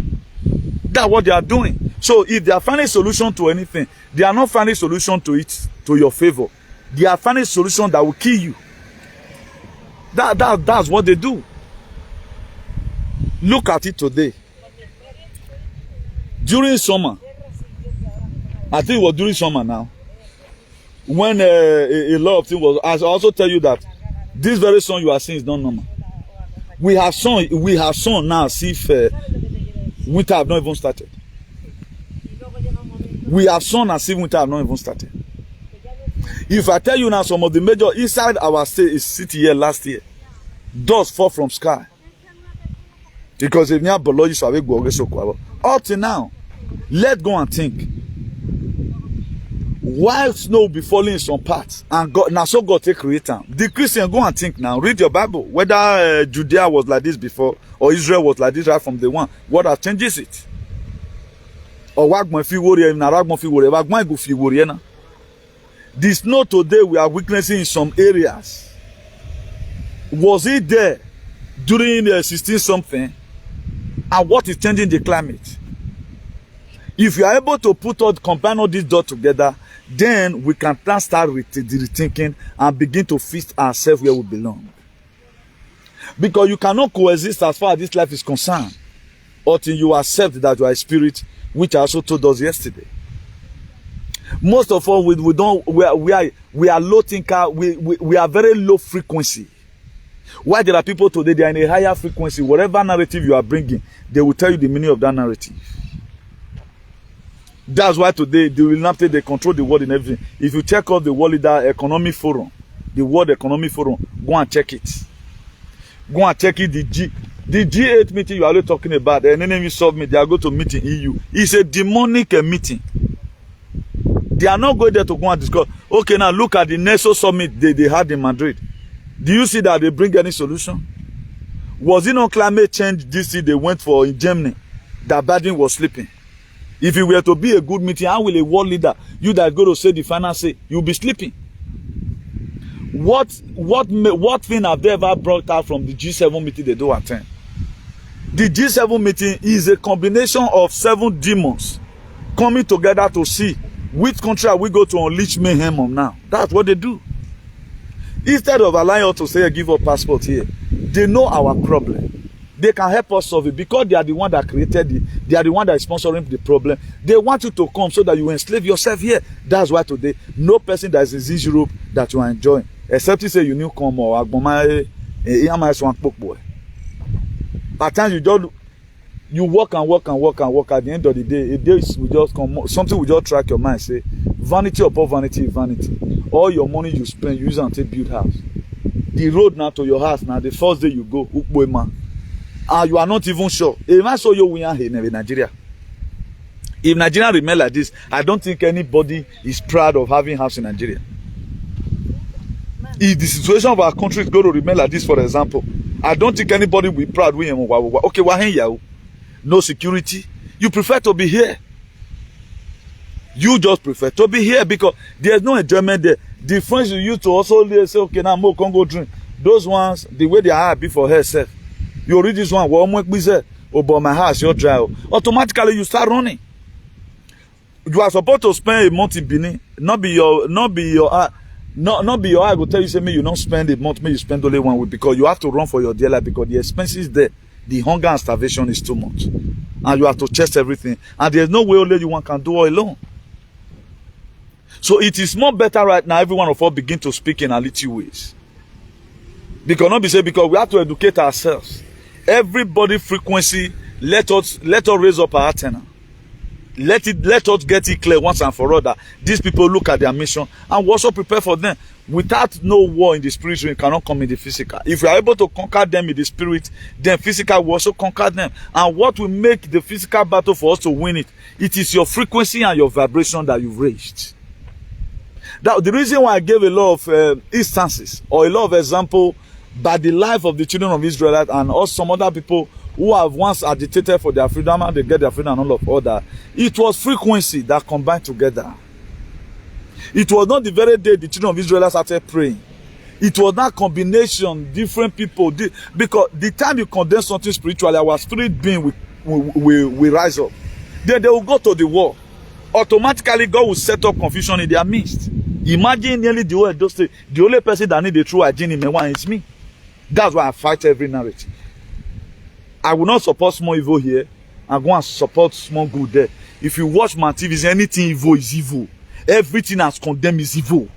That's what they are doing. So if they are finding a solution to anything, they are not finding a solution to it to your favor. They are finding a solution that will kill you. That's what they do. Look at it today. During summer, I think it was during summer now, when a lot of things was, I also tell you that this very sun you are seeing is not normal. We have sun now as if winter have not even started. We have sun as if winter have not even started. If I tell you now, some of the major inside our city here last year, dust fall from sky. Because if you have biology, so up to now, let's go and think. Why snow will be falling in some parts, and God now so God take create them. The Christian go and think now. Read your Bible. Whether Judea was like this before or Israel was like this right from the one, what has changes it? Or wagman fi worry na ragman fi worry, wagman go fi worry na. The snow today we are witnessing in some areas. Was it there during the 16 something? And what is changing the climate? If you are able to combine all these dots together, then we can start with the rethinking and begin to fit ourselves where we belong. Because you cannot coexist as far as this life is concerned until you accept that you are a spirit, which I also told us yesterday. Most of all, we are low thinker, we are very low frequency. Why there are people today, they are in a higher frequency. Whatever narrative you are bringing, they will tell you the meaning of that narrative. That's why today they will not say they control the world in everything. If you check out the World Leader Economic Forum, the World Economic Forum, go and check it. Go and check it. The G8 meeting you are already talking about, the enemy summit, they are going to meet in EU. It's a demonic meeting. They are not going there to go and discuss. Okay, now look at the NATO summit they had in Madrid. Do you see that they bring any solution? Was it not climate change this year they went for in Germany that Biden was sleeping? If it were to be a good meeting, how will a world leader, you that go to say the final say, you'll be sleeping? What thing have they ever brought out from the G7 meeting they don't attend? The G7 meeting is a combination of 7 demons coming together to see which country are we going to unleash mayhem on now. That's what they do. Instead of allowing us to say, give up passport here, they know our problem. They can help us solve it because they are the one that created it. They are the one that is sponsoring the problem. They want you to come so that you enslave yourself here. That's why today, no person that is in Europe that you are enjoying, except you say you need come or at times you work and work and work and work. At the end of the day, a day will just come, something will just track your mind. Say, vanity upon vanity is vanity. All your money you spend, you use it until build house. The road now to your house now, the first day you go, and you are not even sure. If I saw you win in Nigeria, if Nigeria remain like this, I don't think anybody is proud of having house in Nigeria. If the situation of our country is going to remain like this, for example, I don't think anybody will be proud. Okay, no security. You prefer to be here. You just prefer to be here because there's no enjoyment there. The friends you used to also say, okay, now more Congo drink. Those ones, the way they are happy for herself. You read this one, but my house, you're dry. Automatically you start running. You are supposed to spend a month in Benin. Not be your eye will tell you, say, me, you don't spend a month, me, you spend only 1 week because you have to run for your dear life because the expenses there, the hunger and starvation is too much. And you have to chest everything. And there's no way only you one can do all alone. So it is more better right now, every one of us begin to speak in our little ways. Because not be said, because we have to educate ourselves. Everybody frequency, let us raise up our antenna. Let us get it clear once and for all that these people look at their mission and we also prepare for them. Without no war in the spiritual, you cannot come in the physical. If you are able to conquer them in the spirit, then physical will also conquer them. And what will make the physical battle for us to win it? It is your frequency and your vibration that you've raised. That the reason why I gave a lot of instances or a lot of examples by the life of the children of Israel and also some other people who have once agitated for their freedom and they get their freedom and all of all that. It was frequency that combined together. It was not the very day the children of Israel started praying. It was that combination, different people. Because the time you condemn something spiritually, our spirit being will rise up. Then they will go to the war. Automatically, God will set up confusion in their midst. Imagine nearly the whole those the only person that need the true hygiene in me is me. That's why I fight every narrative. I will not support small evil here and go and support small good there. If you watch my TV, anything evil is evil. Everything that's condemned is evil.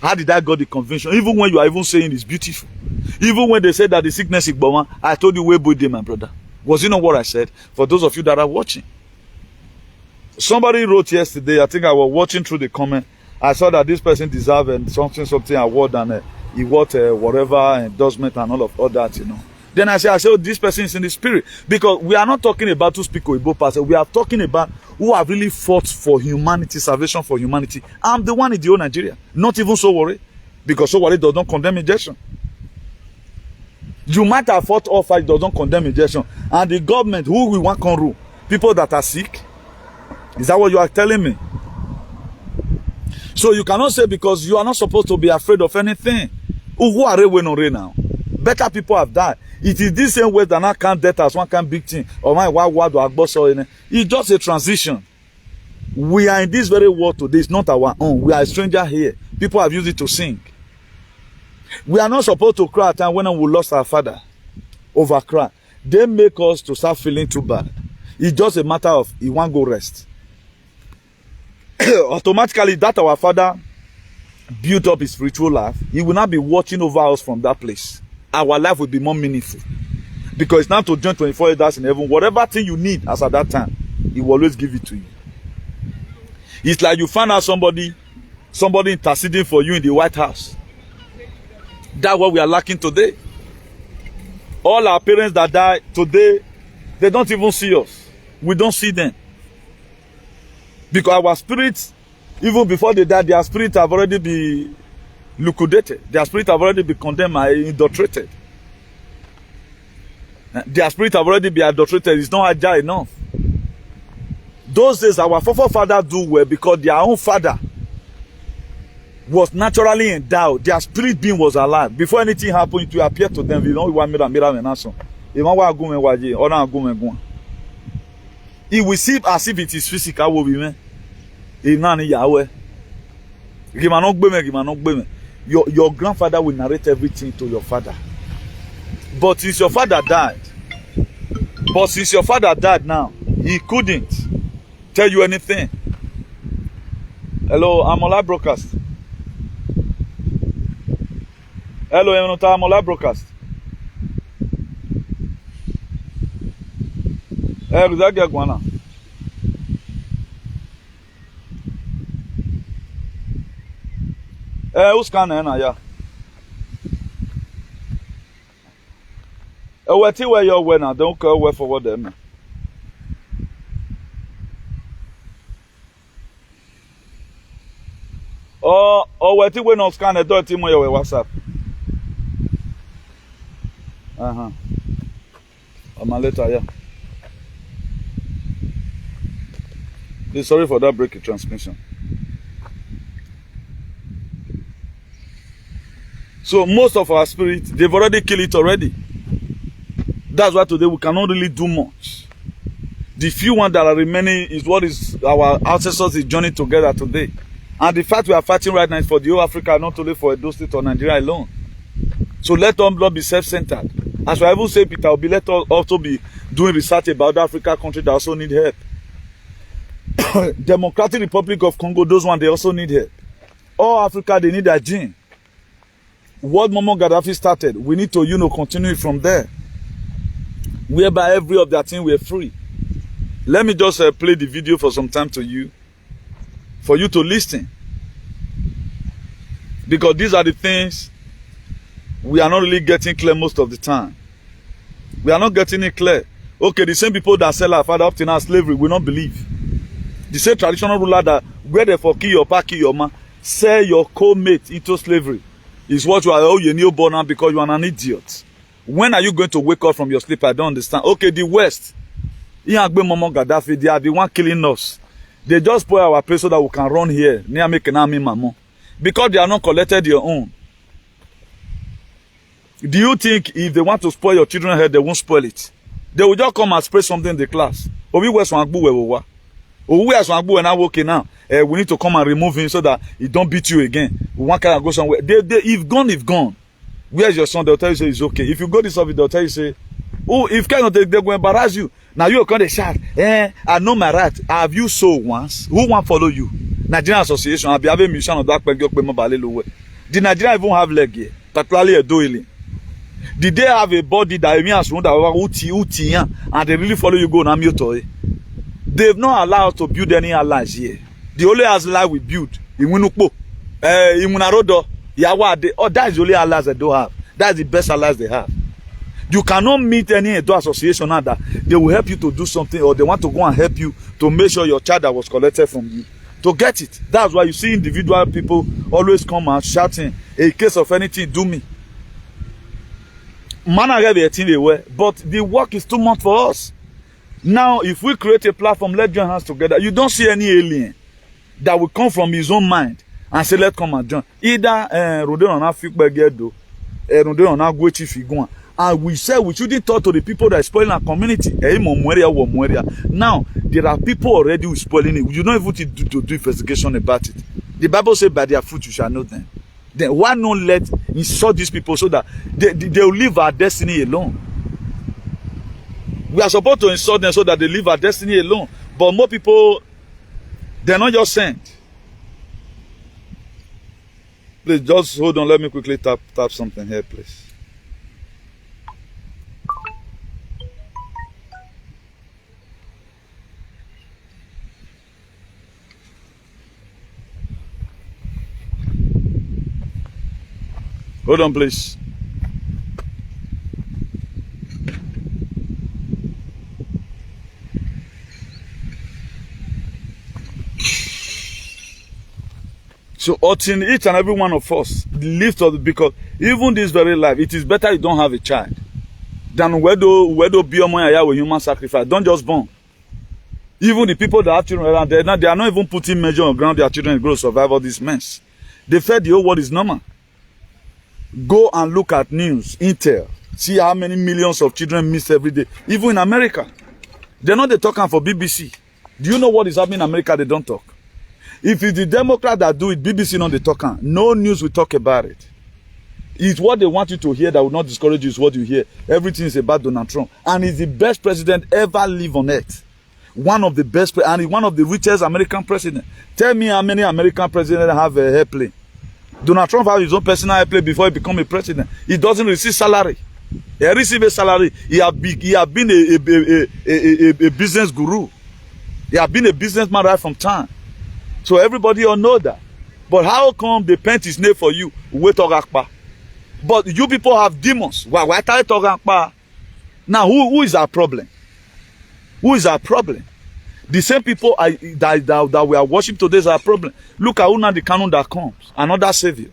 How did I get the convention? Even when you are even saying it's beautiful. Even when they said that the sickness is Boma, I told you where Bodhi, my brother. Was it not what I said? For those of you that are watching. Somebody wrote yesterday, I think I was watching through the comment, I saw that this person deserved something award and he got whatever endorsement and all that, you know. Then I said, oh, this person is in the spirit. Because we are not talking about to speak Oyibo person. We are talking about who have really fought for humanity, salvation for humanity. I'm the one in the whole Nigeria. Not even so worried. Because so worried does not condemn injection. You might have fought or fight does not condemn injection. And the government, who we want to rule? People that are sick? Is that what you are telling me? So you cannot say because you are not supposed to be afraid of anything. Who are they now? Better people have died. It is this same way that I can't death as one kind big thing. Or my word or agboso. It's just a transition. We are in this very world today. It's not our own. We are a stranger here. People have used it to sing. We are not supposed to cry at time when we lost our father. Over cry. They make us to start feeling too bad. It's just a matter of he won't go rest. Automatically, that our father built up his spiritual life, he will not be watching over us from that place. Our life will be more meaningful. Because it's now to join 24 elders in heaven. Whatever thing you need as at that time, he will always give it to you. It's like you find out somebody interceding for you in the White House. That's what we are lacking today. All our parents that died today, they don't even see us. We don't see them. Because our spirits, even before they die, their spirits have already been liquidated. Their spirits have already been condemned and adulterated. Their spirits have already been adulterated. It's not agile enough. Those days, our forefathers do well because their own father was naturally endowed. Their spirit being was alive. Before anything happened, it will appear to them. You know, it will seem as if it is physical. Your grandfather will narrate everything to your father. But since your father died now, he couldn't tell you anything. Hello, I'm on live broadcast. Hello, I'm on live broadcast. Who's scanning now? Yeah. Where you're wearing now? Don't go away for what them. Oh, where you not scan the door? Team your WhatsApp. I'm later, yeah. Please, sorry for that break in transmission. So most of our spirit, they've already killed it already. That's why today we cannot really do much. The few ones that are remaining is what is our ancestors is journeying together today. And the fact we are fighting right now is for the whole Africa, not only for Edo State or Nigeria alone. So let us not be self-centered. As I will say, Peter Obi, let us also be doing research about the African countries that also need help. Democratic Republic of Congo, those ones, they also need help. All Africa, they need a gene. What Muammar Gaddafi started, we need to, continue from there. Whereby every of that thing we're free. Let me just play the video for some time to you. For you to listen. Because these are the things we are not really getting clear most of the time. We are not getting it clear. Okay, the same people that sell our father up to now slavery will not believe. The same traditional ruler that where they for kill your pa, kill your man, sell your co-mate into slavery is what you are, you're newborn now because you are an idiot. When are you going to wake up from your sleep? I don't understand. Okay, the West, Muammar Gaddafi, they are the one killing us. They just put our place so that we can run here. Because they are not collected your own. Do you think if they want to spoil your children's head, they won't spoil it? They will just come and spray something in the class. We need to come and remove him so that he don't beat you again. One can go somewhere. If gone, if gone. Where's your son? They'll tell you say it's okay. If you go this office, they'll tell you say Oh, if cannot they go embarrass you. Now you come to shout, I know my right. Have you sold once? Who want follow you? Nigerian Association, I'll be having mission of that. The Nigerian even have leg here, particularly a doiling. Did they have a body that means uti and they really follow you go na mute? They've not allowed to build any allies here. The only ally we build in Winukpo, in Munarodo, Yawade, oh, that's the only allies they don't have. That's the best allies they have. You cannot meet any Edo association now that they will help you to do something, or they want to go and help you to make sure your child that was collected from you to get it. That's why you see individual people always come out shouting, in case of anything, do me. Man, I have a thing they were, but the work is too much for us. Now, if we create a platform, let's join hands together. You don't see any alien that will come from his own mind and say, let's come and join. Either and we said we shouldn't talk to the people that are spoiling our community. Now, there are people already who are spoiling it. You don't even to do investigation about it. The Bible says, by their fruit you shall know them. Then why not let insult these people so that they will leave our destiny alone? We are supposed to insult them so that they leave our destiny alone. But more people, they're not just sent. Please, just hold on. Let me quickly tap something here, please. Hold on, please. So, in each and every one of us, the lift of the, because even this very life, it is better you don't have a child than where do be with human sacrifice. Don't just born. Even the people that have children around there, they are not even putting measure on ground their children will survive all this mess. They fed the whole world is normal. Go and look at news, Intel. See how many millions of children miss every day. Even in America. They're not talking for BBC. Do you know what is happening in America? They don't talk. If it's the Democrats that do it, BBC not they talk. No news will talk about it. It's what they want you to hear that will not discourage you is what you hear. Everything is about Donald Trump. And he's the best president ever live on earth. One of the best, and he's one of the richest American presidents. Tell me how many American presidents have a airplane. Donald Trump has his own personal airplane before he become a president. He doesn't receive salary. He receives a salary. He has been a business guru. He has been a businessman right from time. So everybody all know that. But how come they paint his name for you? But you people have demons. Why now, who is our problem? Who is our problem? The same people that we are worshiping today is our problem. Look at Una the canon that comes. Another savior.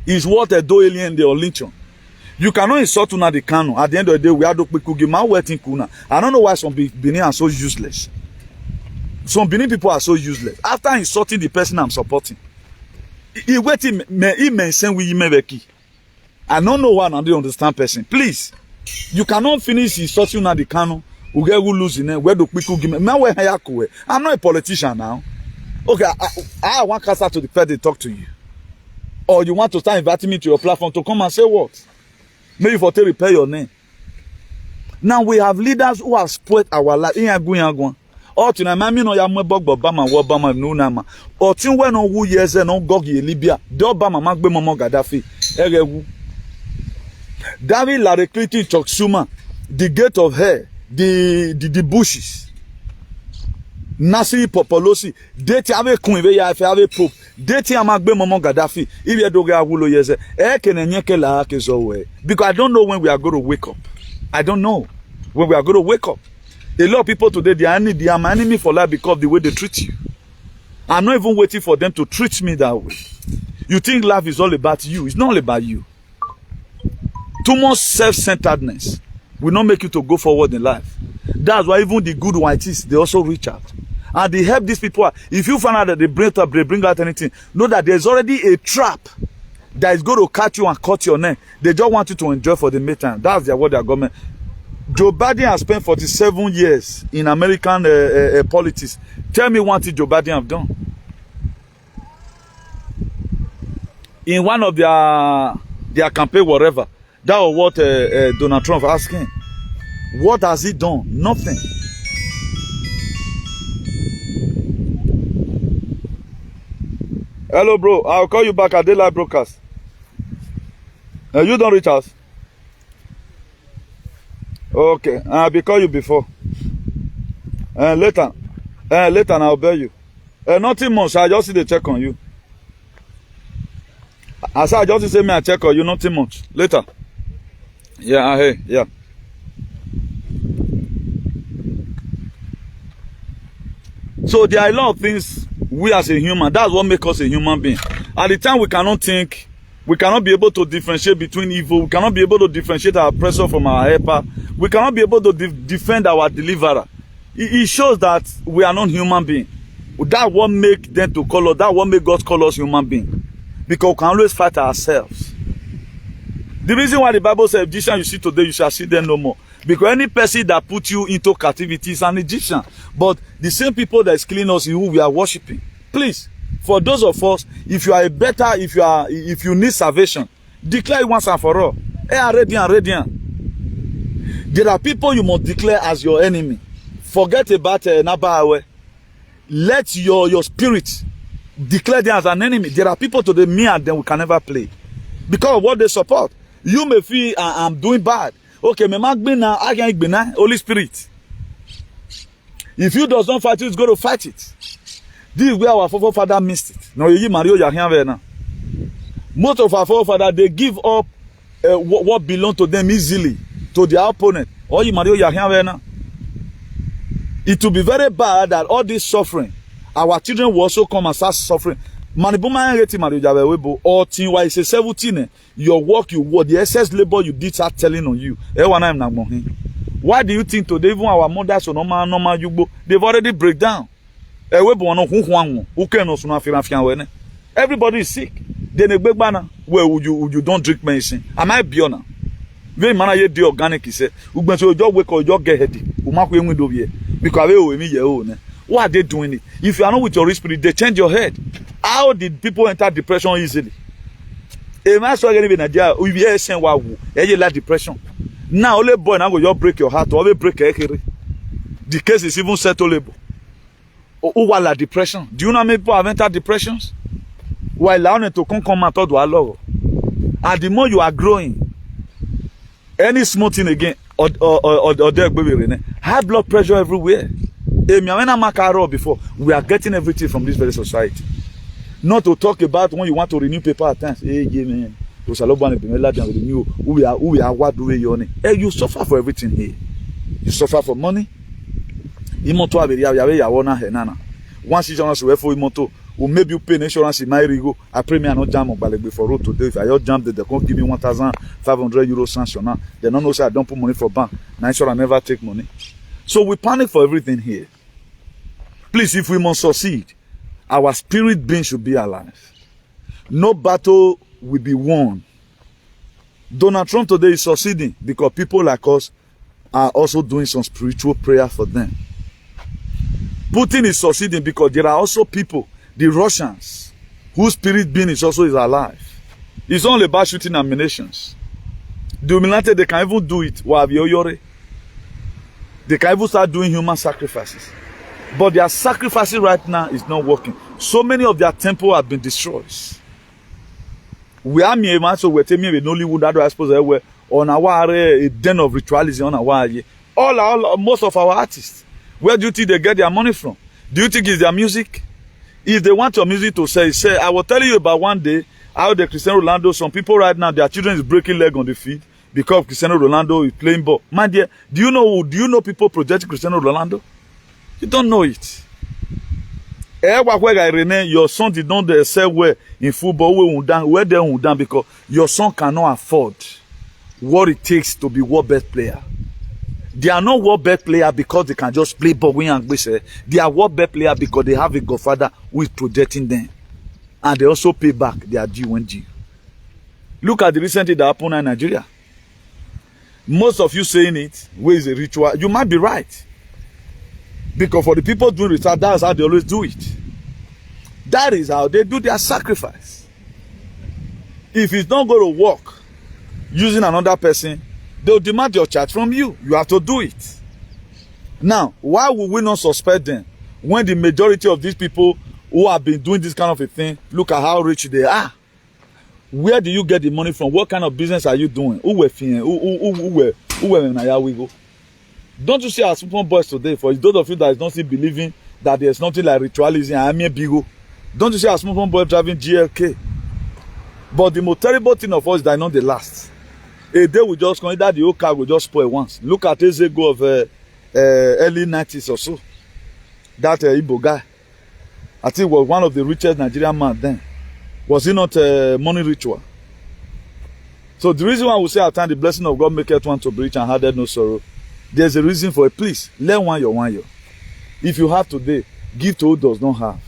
Is what a do alien the Olinchon. You cannot insult Una the canon. At the end of the day, we are doing Kugima waiting Kuna. I don't know why some Benin are so useless. Some Benin people are so useless. After insulting the person I'm supporting, he waiting me mention we meveki. I don't know why I don't understand person. Please, you cannot finish insulting Una the canon. I'm not a politician now. Okay, I want Casa to declare they talk to you. Or you want to start inviting me to your platform to come and say what? Maybe for to repair your name. Now we have leaders who have spoiled our life. Or to Namami no Yamwebog Obama, Obama, Nunama. Or to when no woo years and no Gogi Libya. The Obama Magbe Momo Gaddafi. David Larekliti Choksuma, the gate of hair. The bushes. Nasi Popolosi. Deti ave kunve ya fe ave pop. Deti amagbe Momo Gaddafi. If you doga wulo yeze. Because I don't know when we are going to wake up. I don't know when we are going to wake up. A lot of people today, they are my enemy for life because of the way they treat you. I'm not even waiting for them to treat me that way. You think life is all about you. It's not all about you. Too much self-centeredness will not make you to go forward in life. That's why even the good whites, they also reach out. And they help these people. If you find out that they bring out anything, know that there's already a trap that is going to catch you and cut your neck. They just want you to enjoy for the meantime. That's what their government. Joe Biden has spent 47 years in American politics. Tell me one thing Joe Biden have done. In one of their campaign, whatever, That was what Donald Trump asking. What has he done? Nothing. Hello, bro. I'll call you back at daylight broadcast. You don't reach us. Okay. I'll be call you before. Later. Later, I'll bear you. Nothing much. I just see the check on you. I said, I just say me I check on you. Nothing much. Later. Yeah, hey, yeah. So there are a lot of things we as a human, that's what makes us a human being. At the time we cannot think, we cannot be able to differentiate between evil, we cannot be able to differentiate our oppressor from our helper, we cannot be able to defend our deliverer. It shows that we are not human beings. That's what makes them to call us, that's what makes God call us human beings. Because we can always fight ourselves. The reason why the Bible says, Egyptian you see today, you shall see them no more. Because any person that put you into captivity is an Egyptian. But the same people that is killing us is who we are worshiping. Please, for those of us, if you are a better, if you need salvation, declare it once and for all. Hey, Aradian. There are people you must declare as your enemy. Forget about Nabawe. Let your spirit declare them as an enemy. There are people today, me and them, we can never play. Because of what they support. You may feel I'm doing bad. Okay, me mag be now, I can be now, Holy Spirit. If you does not fight it, it's going to fight it. This is where our forefather missed it. Now you Mario now. Most of our forefathers, they give up what belongs to them easily to their opponent. Or you Mario now. It will be very bad that all this suffering, our children will also come and start suffering. Or tin 17, your work you work, the excess labor you did start telling on you. Why do you think today even our mothers or normal they've already break down? Everybody is sick. Then a big banner where you don't drink medicine. Am I beyond? Very man ye the organic he said. Just wake or just get heady. Because why are they doing it? If you are not with your spirit, they change your head. How did people enter depression easily? A man saw getting in Nigeria, we hear saying wow, you like depression. Now only boy now go you break your heart or break a the case is even settlable. Who are like depression? Do you know how many people have entered depressions? While allowing to come and talk to Allah. And the more you are growing, any small thing again or high blood pressure everywhere. Before we are getting everything from this very society. Not to talk about when you want to renew paper at times. Hey, yeah, man. Hey, you suffer for everything here. You suffer for money. Once insurance for moto, or maybe you pay insurance in my rigo. I pray me not jam on for road today. If I just jam, they can't give me 1,500 euros sanction. They don't know say I don't put money for bank. Now insurance never take money. So we panic for everything here. Please, if we must succeed, our spirit being should be alive. No battle will be won. Donald Trump today is succeeding because people like us are also doing some spiritual prayer for them. Putin is succeeding because there are also people, the Russians, whose spirit being is also alive. It's not only about shooting ammunitions. The Illuminati, they can even do it. They can even start doing human sacrifices. But their sacrifices right now is not working. So many of their temples have been destroyed. We are me man, so we're telling me Nollywood that I suppose we're on our a den of ritualism on our most of our artists. Where do you think they get their money from? Do you think it's their music? If they want your music to say, I will tell you about one day how the Cristiano Ronaldo, some people right now, their children is breaking leg on the field because Cristiano Ronaldo is playing ball. Man, dear, do you know people project Cristiano Ronaldo? You don't know it. Your son did not sell well in football where they will down because your son cannot afford what it takes to be world best player. They are not world best player because they can just play ball. They are world best player because they have a godfather who is projecting them. And they also pay back their due when due. Look at the recent thing that happened in Nigeria. Most of you saying it, where is a ritual? You might be right. Because for the people doing ritual, that's how they always do it. That is how they do their sacrifice. If it's not going to work, using another person, they'll demand your charge from you. You have to do it. Now, why would we not suspect them when the majority of these people who have been doing this kind of a thing, look at how rich they are? Where do you get the money from? What kind of business are you doing? Who were in Ayawigo? Don't you see our small boys today? For those of you that is not still believing that there's nothing like ritualism, I mean bigo. Don't you see our small boy driving GLK? But the most terrible thing of us is that not the last. A day we just consider the whole car will just spoil once. Look at this ago of early 90s or so. That Igbo guy, I think was one of the richest Nigerian men then. Was it not a money ritual? So the reason why we say at times the blessing of God maketh one to be rich and hardeth no sorrow, there's a reason for it. Please, learn one year. If you have today, give to who does not have.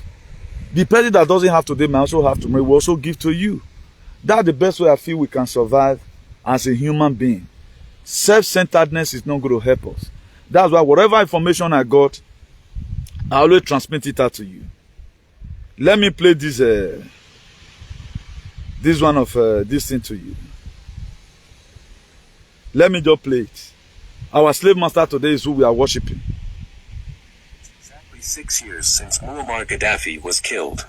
The person that doesn't have today may also have tomorrow, will also give to you. That's the best way I feel we can survive as a human being. Self-centeredness is not going to help us. That's why whatever information I got, I always transmit it out to you. Let me play this one of this thing to you. Let me just play it. Our slave master today is who we are worshiping. It's exactly 6 years since Muammar Gaddafi was killed.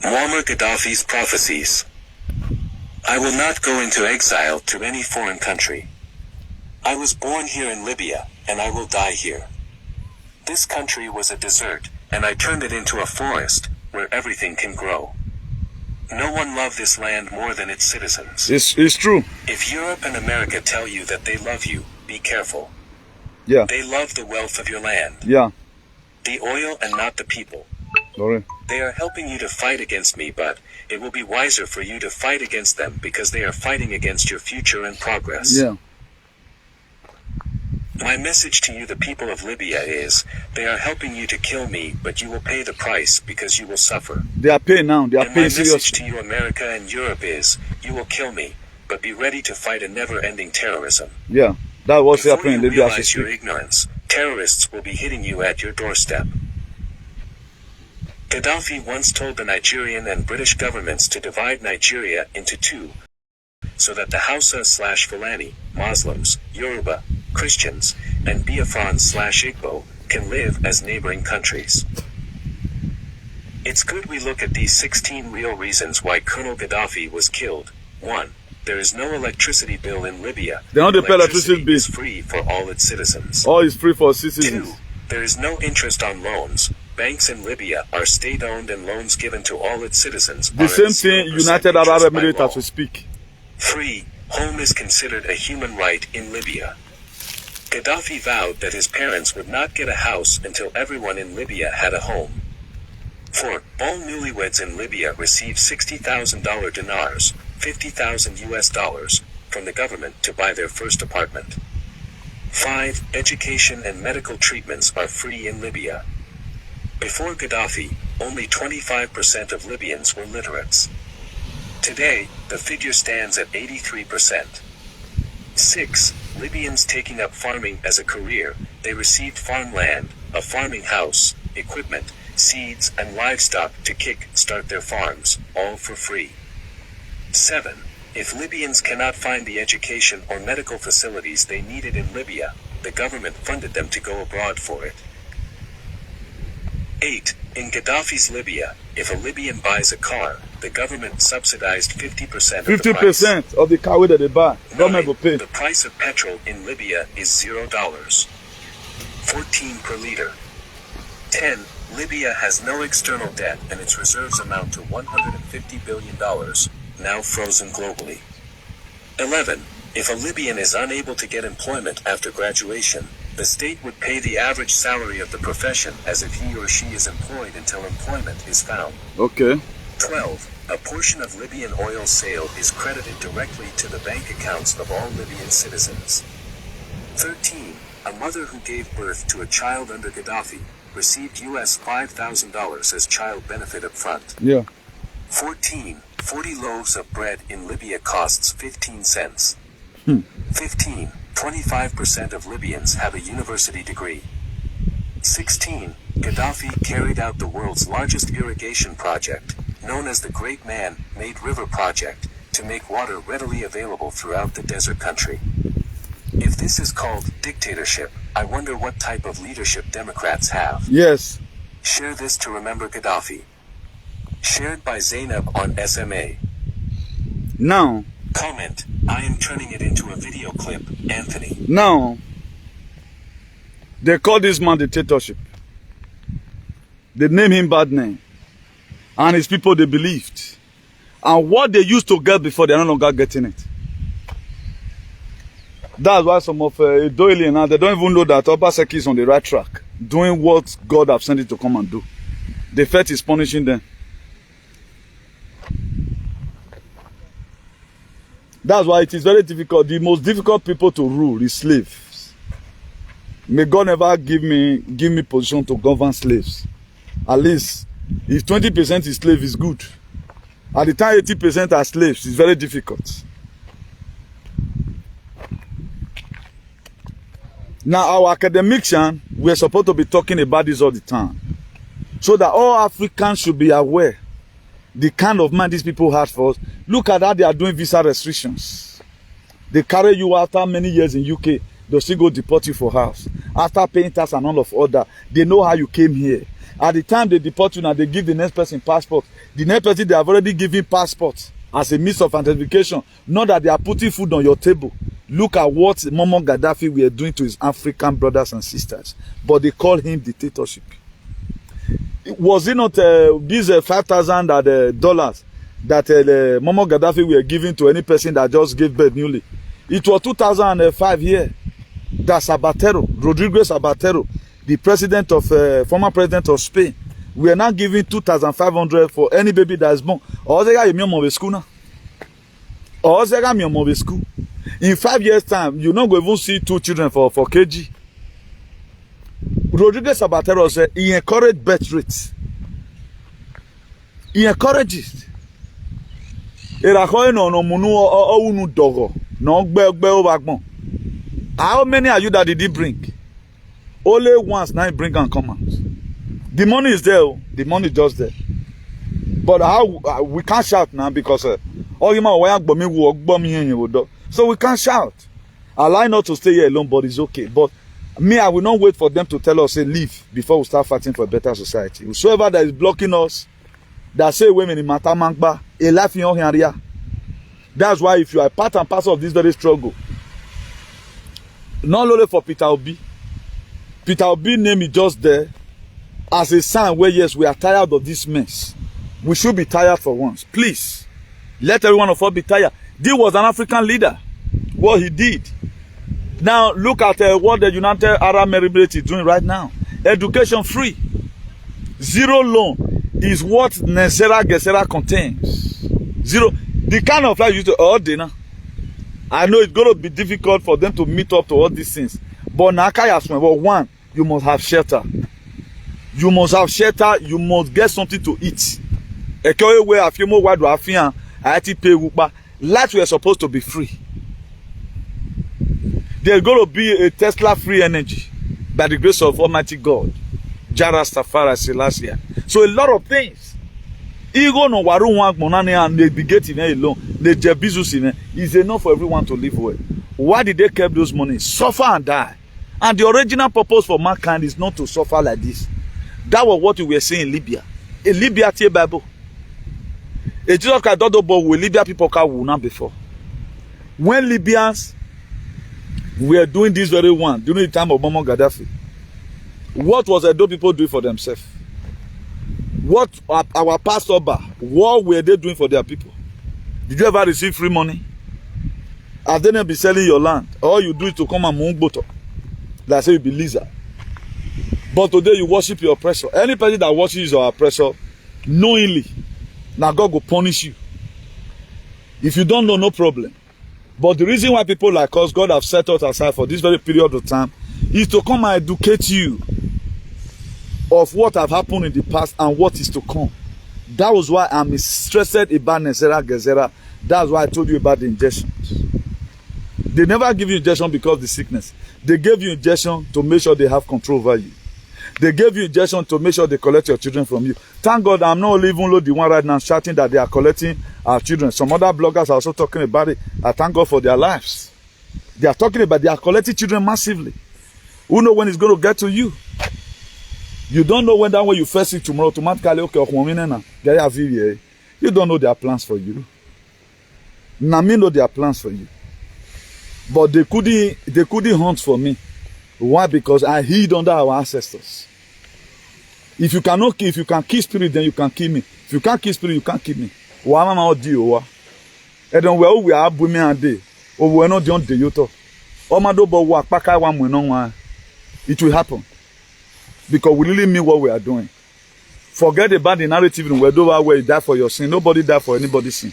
Muammar Gaddafi's prophecies. I will not go into exile to any foreign country. I was born here in Libya, and I will die here. This country was a desert, and I turned it into a forest, where everything can grow. No one loved this land more than its citizens. It's true. If Europe and America tell you that they love you, be careful. Yeah. They love the wealth of your land. Yeah. The oil and not the people. Sorry. They are helping you to fight against me, but it will be wiser for you to fight against them because they are fighting against your future and progress. Yeah. My message to you, the people of Libya, is they are helping you to kill me, but you will pay the price because you will suffer. They are paying now. They are And paying my message seriously. to you, America and Europe, is you will kill me, but be ready to fight a never-ending terrorism. Yeah. That's what's Before happening in you Libya. realize your ignorance, terrorists will be hitting you at your doorstep. Gaddafi once told the Nigerian and British governments to divide Nigeria into two, so that the Hausa/Fulani, Muslims, Yoruba, Christians, and Biafran/Igbo can live as neighboring countries. It's good we look at these 16 real reasons why Colonel Gaddafi was killed. 1. There is no electricity bill in Libya. They don't pay electricity bill. Is free for all its citizens. All is free for citizens. 2. There is no interest on loans. Banks in Libya are state-owned and loans given to all its citizens. The same thing, United Arab Emirates as we speak. 3. Home is considered a human right in Libya. Gaddafi vowed that his parents would not get a house until everyone in Libya had a home. 4. All newlyweds in Libya receive $60,000 dinars, $50,000 from the government to buy their first apartment. 5. Education and medical treatments are free in Libya. Before Gaddafi, only 25% of Libyans were literates. Today, the figure stands at 83%. 6. Libyans taking up farming as a career, they received farmland, a farming house, equipment, seeds, and livestock to kick-start their farms, all for free. 7. If Libyans cannot find the education or medical facilities they needed in Libya, the government funded them to go abroad for it. 8. In Gaddafi's Libya, if a Libyan buys a car, the government subsidized 50% of the price. 50% of the car that they buy, government will pay. The price of petrol in Libya is $0. 14 per liter. 10. Libya has no external debt and its reserves amount to $150 billion, now frozen globally. 11. If a Libyan is unable to get employment after graduation, the state would pay the average salary of the profession as if he or she is employed until employment is found. Okay. 12. A portion of Libyan oil sale is credited directly to the bank accounts of all Libyan citizens. 13. A mother who gave birth to a child under Gaddafi received US $5,000 as child benefit up front. Yeah. 14. 40 loaves of bread in Libya costs 15 cents. 15. 25% of Libyans have a university degree. 16. Gaddafi carried out the world's largest irrigation project, known as the Great Man-Made River Project, to make water readily available throughout the desert country. If this is called dictatorship, I wonder what type of leadership Democrats have. Yes. Share this to remember Gaddafi. Shared by Zainab on SMA. Now. Comment, I am turning it into a video clip, Anthony. Now, they call this man dictatorship. They name him bad name. And his people, they believed. And what they used to get before, they're no longer getting it. That's why some of Doyle now, they don't even know that Obaseki is on the right track, doing what God have sent it to come and do. The faith is punishing them. That's why it is very difficult. The most difficult people to rule is slaves. May God never give me position to govern slaves. At least, if 20% is slave, is good. At the time 80% are slaves, it's very difficult. Now, our academicians, we are supposed to be talking about this all the time. So that all Africans should be aware the kind of mind these people had for us. Look at how they are doing visa restrictions. They carry you after many years in UK. They'll still go deport you for house. After paying tax and all of order, they know how you came here. At the time they deport you, now they give the next person passport. The next person, they have already given passports as a means of identification. Not that they are putting food on your table. Look at what Muammar Gaddafi were doing to his African brothers and sisters. But they call him dictatorship. Was it not these $5,000 that Muammar Gaddafi were giving to any person that just gave birth newly? It was 2005 here that Zapatero, Rodrigo Zapatero, the president of former president of Spain, we are now giving 2,500 for any baby that is born. In 5 years' time, you're not going to even see 2 children for kg. Rodrigo Zapatero said he encouraged birth rates. He encourages. How many are you that did he bring? Only once now he bring and come out. The money is there. The money is just there. But how we can't shout now because so we can't shout. I like not to stay here alone, but it's okay. But me, I will not wait for them to tell us, say, leave before we start fighting for a better society. Whosoever that is blocking us, that say women in Matamangba, a life in your area. That's why if you are part and parcel of this very struggle, not only for Peter Obi name is just there as a sign where, yes, we are tired of this mess. We should be tired for once. Please, let every one of us be tired. This was an African leader. What he did. Now, look at what the United Arab Emirates is doing right now. Education free. Zero loan is what Nesera Gesera contains. Zero. The kind of life you used to order. I know it's going to be difficult for them to meet up to all these things. But one, you must have shelter. You must have shelter. You must get something to eat. Life we are supposed to be free. There's going to be a Tesla free energy by the grace of Almighty God. Jarastafari Selassie. So a lot of things. Ego no waru wan monane and they be getting alone. The jebizus in is enough for everyone to live well. Why did they keep those money? Suffer and die. And the original purpose for mankind is not to suffer like this. That was what we were saying in Libya. In Libya, the Bible. A Jesus Christ don't know with Libya people can not before. When Libyans were doing this very one during the time of Muammar Gaddafi, what was those people doing for themselves? What our pastor, what were they doing for their people? Did you ever receive free money? Have they not been selling your land? All you do is to come and moon boto. Like say you be lizard. But today you worship your oppressor. Any person that worships your oppressor knowingly, now God will punish you. If you don't know, no problem. But the reason why people like us, God have set us aside for this very period of time, is to come and educate you of what have happened in the past and what is to come. That was why I'm stressed about Nesera Gezera. That's why I told you about the injections. They never give you injection because of the sickness. They gave you injection to make sure they have control over you. They gave you injection to make sure they collect your children from you. Thank God I'm not even the one right now shouting that they are collecting our children. Some other bloggers are also talking about it. I thank God for their lives. They are talking about they are collecting children massively. Who knows when it's going to get to you? You don't know when that way you first see tomorrow, automatically, okay, you don't know their plans for you. Nami know their plans for you. But they couldn't hunt for me. Why? Because I hid under our ancestors. If you cannot kill, if you can kill spirit, then you can kill me. If you can't kill spirit, you can't kill me. Why am I do? And then we are women and day. Or we're not doing the yoto. It will happen. Because we really mean what we are doing. Forget about the narrative in where you die for your sin. Nobody died for anybody's sin.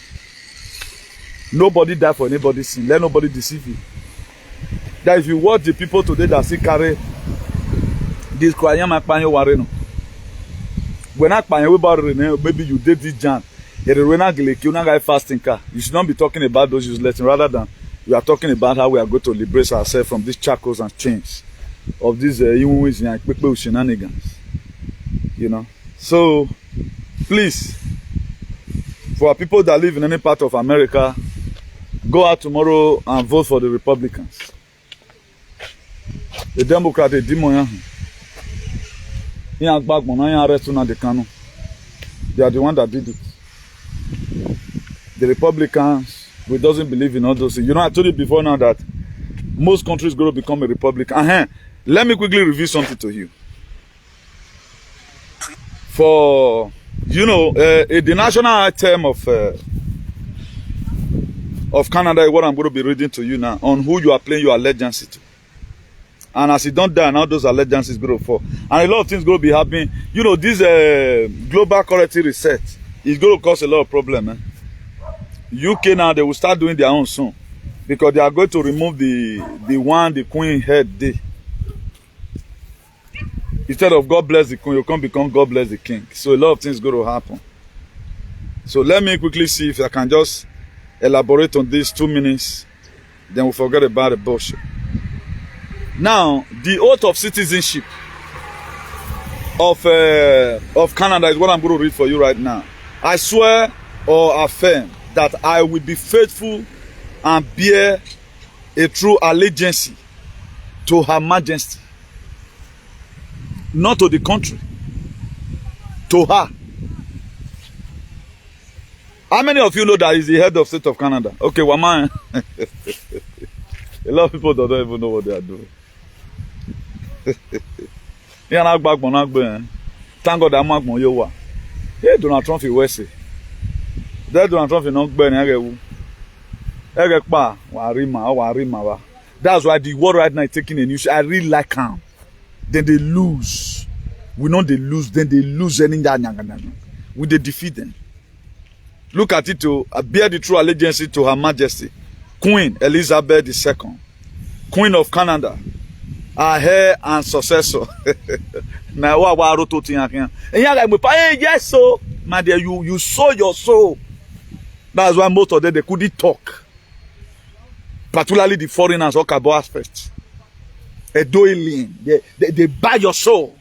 Nobody died for anybody's sin. Let nobody deceive you. That if you watch the people today that still carry this crying, when I maybe you did this jam, you fasting car. You should not be talking about those useless rather than we are talking about how we are going to liberate ourselves from these shackles and chains of these shenanigans. You know. So please, for people that live in any part of America, go out tomorrow and vote for the Republicans. The Democrats, they are the one that did it. The Republicans, we doesn't believe in all those things. You know, I told you before now that most countries going to become a Republican. Let me quickly review something to you. For, you know, the national anthem of Canada is what I'm going to be reading to you now, on who you are playing your allegiance to. And as you don't die, now those allegiances going to fall. And a lot of things going to be happening. You know, this global currency reset is going to cause a lot of problems. UK now, they will start doing their own soon. Because they are going to remove the queen head day. Instead of God bless the queen, you can become God bless the king. So a lot of things going to happen. So let me quickly see if I can just elaborate on this 2 minutes. Then we'll forget about the bullshit. Now, the oath of citizenship of Canada is what I'm going to read for you right now. I swear or affirm that I will be faithful and bear a true allegiance to Her Majesty. Not to the country. To her. How many of you know that he's the head of state of Canada? Okay, Waman. A lot of people don't even know what they are doing. Thank God I'm not going to Hey, Donald Trump is West. That Donald Trump is not going to That's why the world right now is taking a news. I really like him. Then they lose. We know they lose. Then they lose. We they defeat them. Look at it to bear the true allegiance to Her Majesty, Queen Elizabeth II, Queen of Canada, her heir and successor. Now, yes, so my dear, you sow your soul. That's why most of them they couldn't talk. Particularly the foreigners or Cabo aspects. They buy your soul.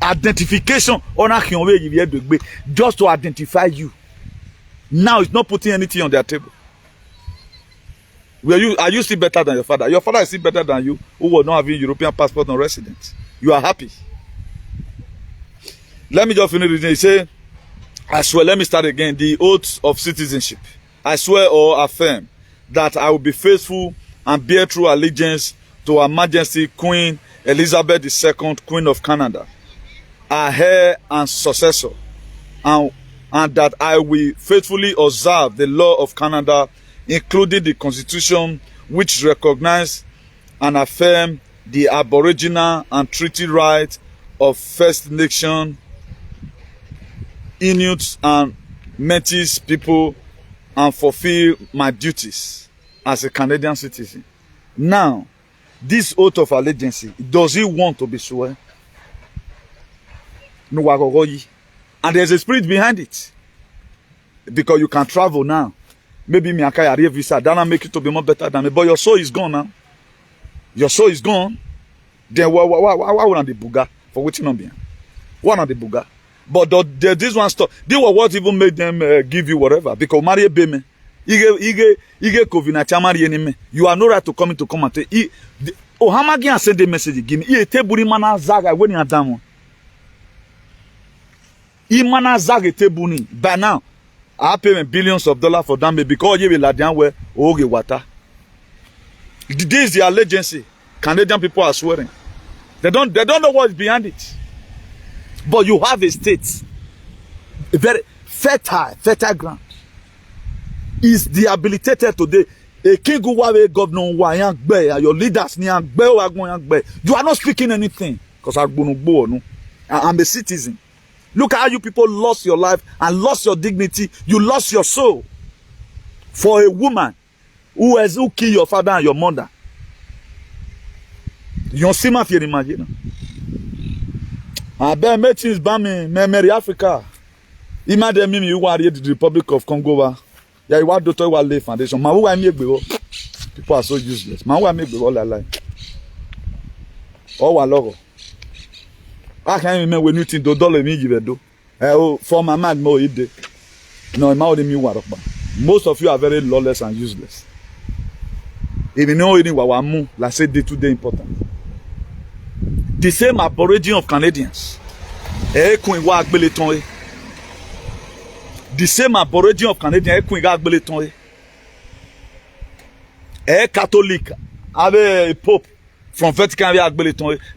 Identification just to identify you. Now it's not putting anything on their table. Are you still better than your father? Your father is still better than you, who was not having European passport and residence. You are happy. Let me just finish reading. He say, I swear, let me start again. The oath of citizenship. I swear or affirm that I will be faithful and bear true allegiance to Her Majesty Queen Elizabeth II, Queen of Canada, her heir and successor, and that I will faithfully observe the law of Canada, including the Constitution, which recognize and affirm the Aboriginal and treaty rights of First Nation, Inuit and Métis people, and fulfill my duties as a Canadian citizen. Now, this oath of allegiance, does he want to be sworn? No, and there's a spirit behind it. Because you can travel now. Maybe me a visa, that'll make it to be more better than me. But your soul is gone now. Your soul is gone. Then why not the buga for waiting on me? Why not the buga? But this one stop. They were what even made them give you whatever because Maria Beme. Ige Kovina Chamari enemy. You are no right to come in to come and take. Oh, Hamagian send the message. Give me. Teburi mana zaga when you are down. Imana zaga tebuni. By now, I pay billions of dollars for them because you will let them wear oge water. This is the allegiance. Canadian people are swearing. They don't know what is behind it. But you have a state, a very fertile ground. Is the habilitated today. A king who was governor, your leaders, you are not speaking anything. Because I'm a citizen. Look at how you people lost your life and lost your dignity. You lost your soul for a woman who killed your father and your mother. You see my fear, imagine. I bet meetings bombing memory Africa. Imagine me, you are the Republic of Congo. Yeah, you want to lay foundation. People are so useless. Man, who make all their life? Oh, our logo. I can't remember when you think $1 me give do. For my man, more it. No, most of you are very lawless and useless. If you know anything, what like say day-to-day important. The same aborigine of Canadians. The same aborigine of Canadians. A Catholic, a Pope from Vatican.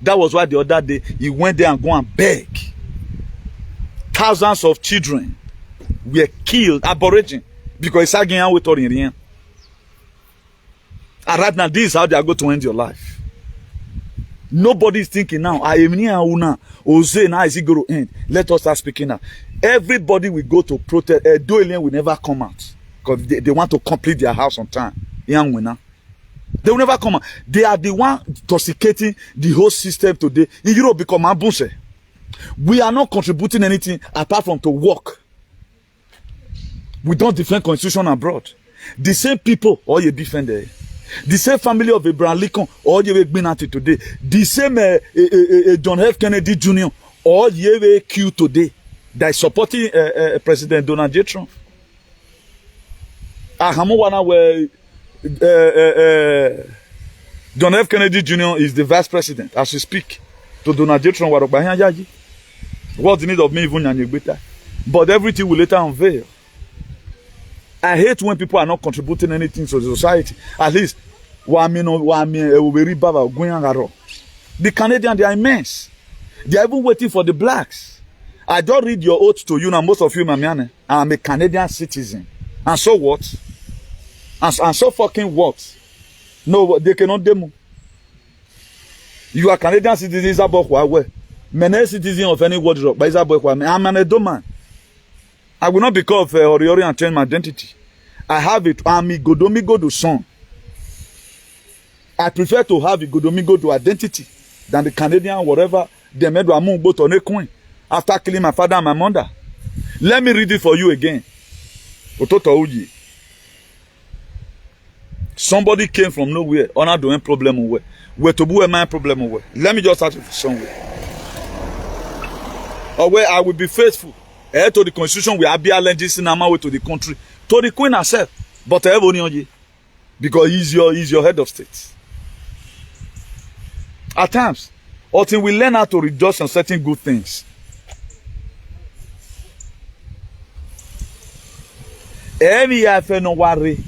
That was why the other day he went there and go and beg. Thousands of children were killed, aborigine, because it's again with Orient. And right now, this is how they are going to end your life. Nobody is thinking now. I am here now. Ose now is it going to end? Let us start speaking now. Everybody will go to protest. Doilien will never come out because they want to complete their house on time. Young winner. They will never come out. They are the one intoxicating the whole system today. In Europe, become abuse. We are not contributing anything apart from to work. We don't defend constitution abroad. The same people, all you defend there. The same family of Abraham Lincoln, all you have been at it today. The same John F. Kennedy Jr., all you have killed today. That is supporting President Donald J. Trump. Where John F. Kennedy Jr. is the vice president as we speak to Donald J. Trump. What's the need of me even? But everything will later unveil. I hate when people are not contributing anything to the society. At least, the Canadians, they are immense. They are even waiting for the blacks. I just read your oath to you now, most of you, Mamiane. I'm a Canadian citizen. And so what? And so fucking what? No, they cannot demo. You are Canadian citizens about Huawei. Many citizen of any wardrobe, but I'm an Edoman. I will not become of Oriori and change my identity. I have it. I'm a Godomigodo son. I prefer to have a Godomigodo identity than the Canadian whatever they made among both on a coin after killing my father and my mother. Let me read it for you again. Somebody came from nowhere. Honor doing problem away. Where to be my problem away. Let me just start with somewhere. Or where I will be faithful. To the constitution, we are be allegiance in our way to the country, to the queen herself, but because he's your head of state. At times, until we learn how to rejoice on certain good things. Every year, I no worry,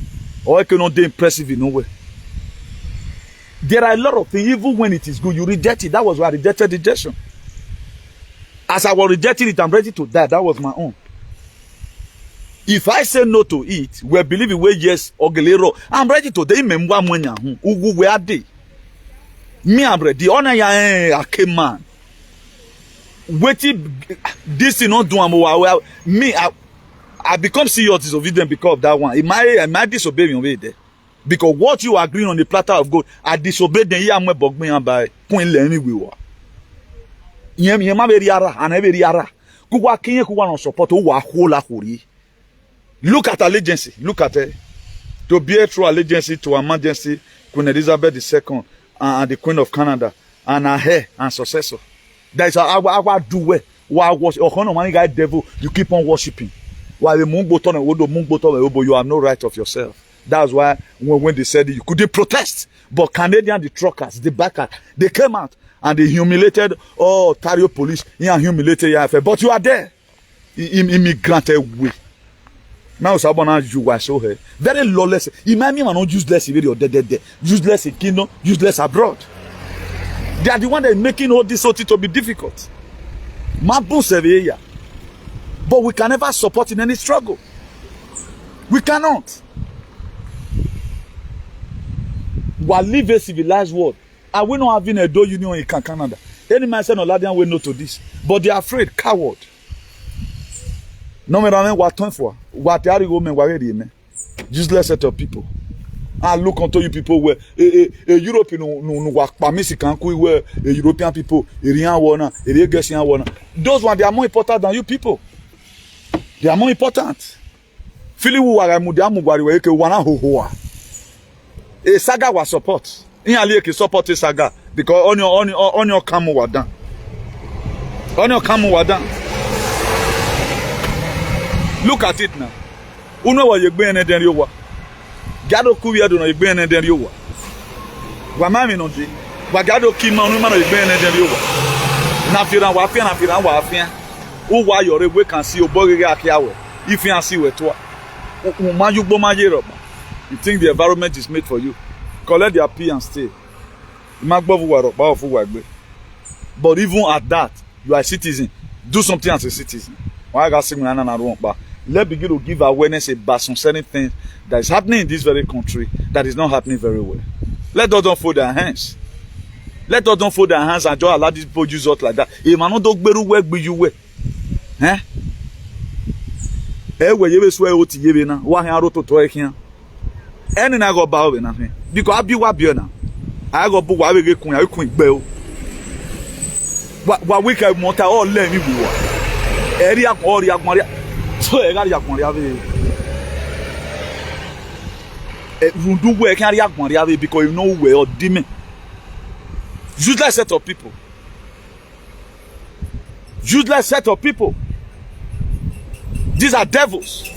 or I cannot be impressive in no way. There are a lot of things, even when it is good, you reject it. That was why I rejected rejection. As I was rejecting it, I'm ready to die. That was my own. If I say no to it, we believe it, yes, or gelero, I'm ready to die. Where are they? Me, I'm ready. The honor I came man. Waiting, this is not doing me. I become serious disobedient because of that one. I might disobey me over there. Because what you are agreeing on the platter of gold, I disobeyed them. I'm going to buy point anyway. Look at allegiance. Look at it. To bear true allegiance to Her Majesty Queen Elizabeth II and the Queen of Canada and heir and successor. That is our do way. Why worship? Oh, no man, guy devil. You keep on worshiping. While the moon button and you have no right of yourself. That's why when they said you couldn't protest, but Canadian the truckers, the backers, they came out and they humiliated Ontario police. Humiliated you, but you are there. Immigrant way. Now Sabana you were so here. Very lawless. Imagine man not useless video dead. Useless in kingdom, useless abroad. They are the one that is making all this to be difficult. But we can never support in any struggle. We cannot. We live a civilized world. And we not having a door union in Canada. Any man said no Ladian will know to this. But they are afraid, coward. No matter what time for. What are you women worried? Useless set of people. I look unto you people where a European no work where a European people, those ones they are more important than you people. They are more important. Feeling who are a saga was support. In a support a saga because on your camel were done. On your camel were done. Look at it now. Uno wa yegbe ene den yowa. Gado ku wi ado no yegbe ene den yowa. Wa mami no de. Wa gado ki ma no ma no yegbe ene den yowa. Na firan wa afia. Who wa yore we can see obogege akiawe. If you see we to. Ma yugbo ma yero. You think the environment is made for you. Collect your pee and stay. But even at that, you are a citizen. Do something as a citizen. Let's begin to give awareness about some certain things that is happening in this very country that is not happening very well. Let us don't fold their hands. Let us don't fold their hands and just allow these people use us like that. Any na go ba we na hwe because abi wa bio na I go bu wa we kun ya kun gbe o wa we ka mota all le ni bu wa eri akon ori akon ri so e ga ri akon ri ave e rundu we kan ri akon ri ave because you know we or dime useless set of people these are devils.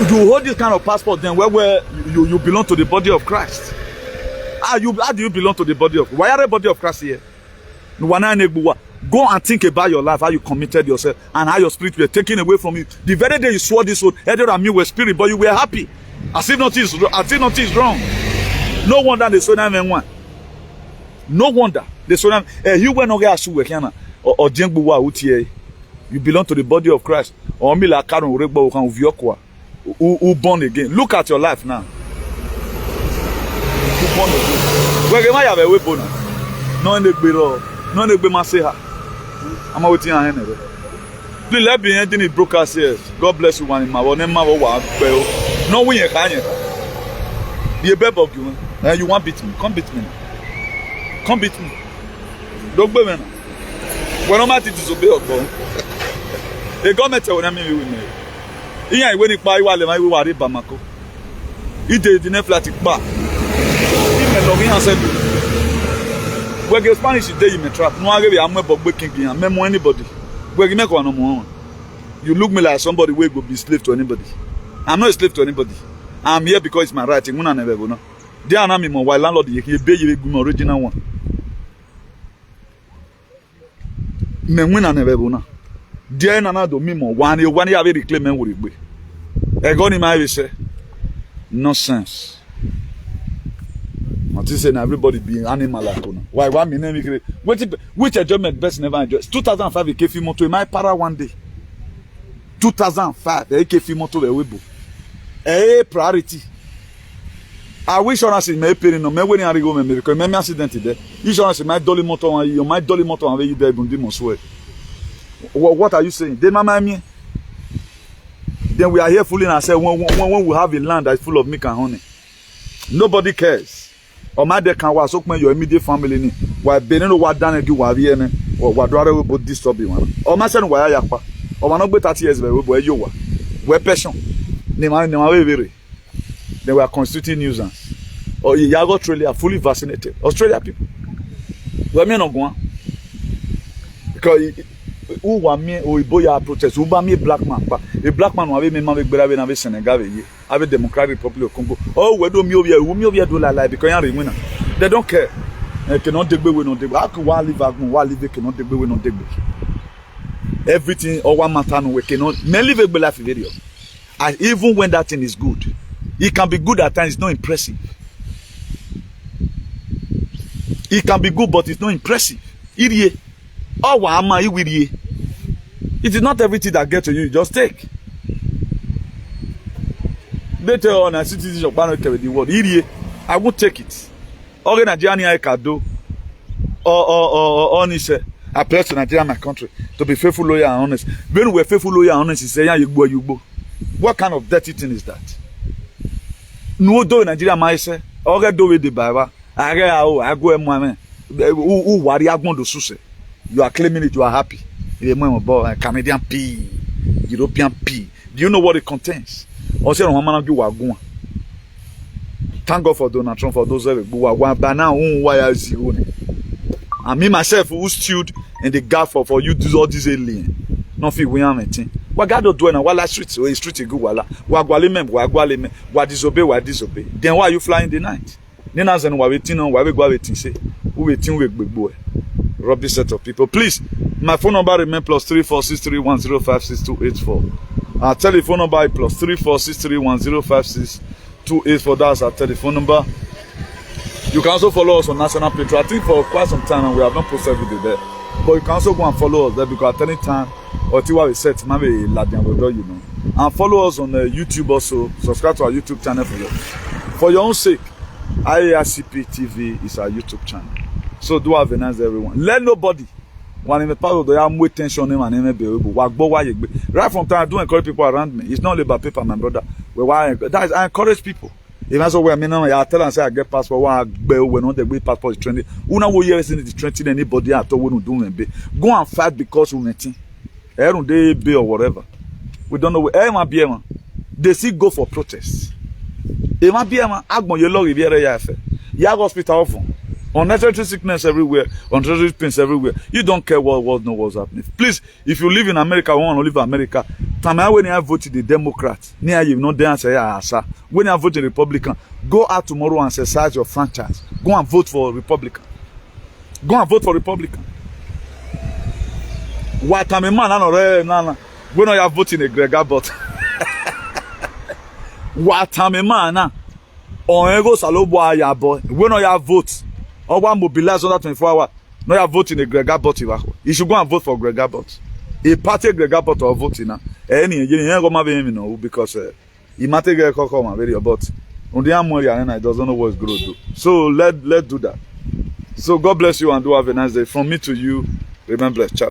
You hold this kind of passport, then where you belong to the body of Christ. How do you belong to the body of Christ? Why are the body of Christ here? Go and think about your life, how you committed yourself, and how your spirit were taken away from you. The very day you swore this word, Edward and me were spirit, but you were happy. As if nothing is wrong. No wonder they saw them in one. No wonder they saw them. You were not going to or you belong to the body of Christ. Or me like Karen Uregbo can uviokwa. Who born again? Look at your life now. Who born again? Where am I have a weapon? No in the bureau. No in the Bemaseha. I'm waiting on him. Please let me ending it broadcast here. God bless you one in my one. No win you can. You better you. You want beat me? Come beat me. Come beat me. Don't be me. When I'm at it disobey or go. The government will not mean with me. Here, when you buy one, I will worry Bamako. It did in a flat bar. Even logging answer. Where the Spanish is there in a trap. No, I give you a map of breaking and memo anybody. Where you make one more. You look me like somebody who will be slave to anybody. I'm not a slave to anybody. I'm here because it's my right. I'm not never know. They are not me more while landlord you pay you original one. Me win and never know. Dear Nana do me more one year have a reclaimment would be. I got him I say nonsense. What is saying everybody being animal like why 1 million which enjoyment best never enjoy 2005 he came moto in my para one day 2005 he came moto the webo priority I wish honestly me pay no me when I go me because me accident there insurance my dolly motor and my dolly motor and you there bundi moswe. What are you saying? Then we are here fooling ourselves when we have a land that is full of milk and honey. Nobody cares. Or my dad can was your immediate family. Why Benino what done again while here or what rather we both disturb you. Or my son why yapa. Or my no 30 years where you were. We're passion. They were constituting nuisance. or Yago Australia fully vaccinated. Australia people. Where me no go on? Because who want me or Iboya protest? Who want me black man? A black man who have me man with Brazil and Senegal, have Democratic Republic of Congo. Oh, we do me over do like because you are they don't care. They cannot take away no take. How can one live? One live cannot take away no take. Everything or one matter no we cannot. Me live a life video. And even when that thing is good, it can be good at times. It's not impressive. It can be good, but it's not impressive. It is not everything that gets to you. Just take. They tell on a citizen of the world. I won't take it. Or Nigeria I can do. Or I pledge to Nigeria, my country, to be faithful, loyal, and honest. When we're faithful, loyal, and honest, say you go. What kind of dirty thing is that? No do in Nigeria, my say. Or do with the Bible. I go who worry agmon do suse. You are claiming it, you are happy. Canadian P, European P. Do you know what it contains? Also, thank God for Donald Trump for those who are banana wire zero. And me myself who stood in the gap for you do all these alien. Nothing we are meeting. What God do na wala street so a street go wala. Wa disobey. Then why are you flying the night? Nina zen wa waiting on wa we go waiting say. Who waiting we boy. Rubbish set of people. Please, my phone number remain +34631056284. Our telephone number is +34631056284. That's our telephone number. You can also follow us on National Patreon. I think for quite some time and we have not posted video there. But you can also go and follow us there because at any time or till we set maybe you know. And follow us on YouTube also. Subscribe to our YouTube channel for your own sake. IARCP TV is our YouTube channel. So do have a nice day, everyone. Let nobody when I'm a part of the am wait tension name and right from time I do encourage people around me. It's not only about paper, my brother. That is, I encourage people. Even so, I tell them say I get passport. When not the way passport is trending. Una will hear anything is trending anybody at all when we do be. Go and fight because we nothing. They be or whatever. We don't know where they still go for protests. Hospital often. Unnecessary sickness everywhere, unnecessary pains everywhere. You don't care what was happening. Please, if you live in America, want to live in America, time when you vote the Democrat, near you not there and say, when you vote the Republican, go out tomorrow and exercise your franchise. Go and vote for Republican. Go and vote for Republican. What time a man, when you are voting a Greg Abbott. What time a man, on ego salobo ya boy, when you have vote. Or one mobilize under 24 hours. No, you are voting a Greg Abbott. You should go and vote for Greg Abbott. A party Greg Abbott or voting now. Because he might take a cocoa very about. On the Amory and I doesn't know what it's going to do. So let's do that. So God bless you and do have a nice day. From me to you, remember, ciao.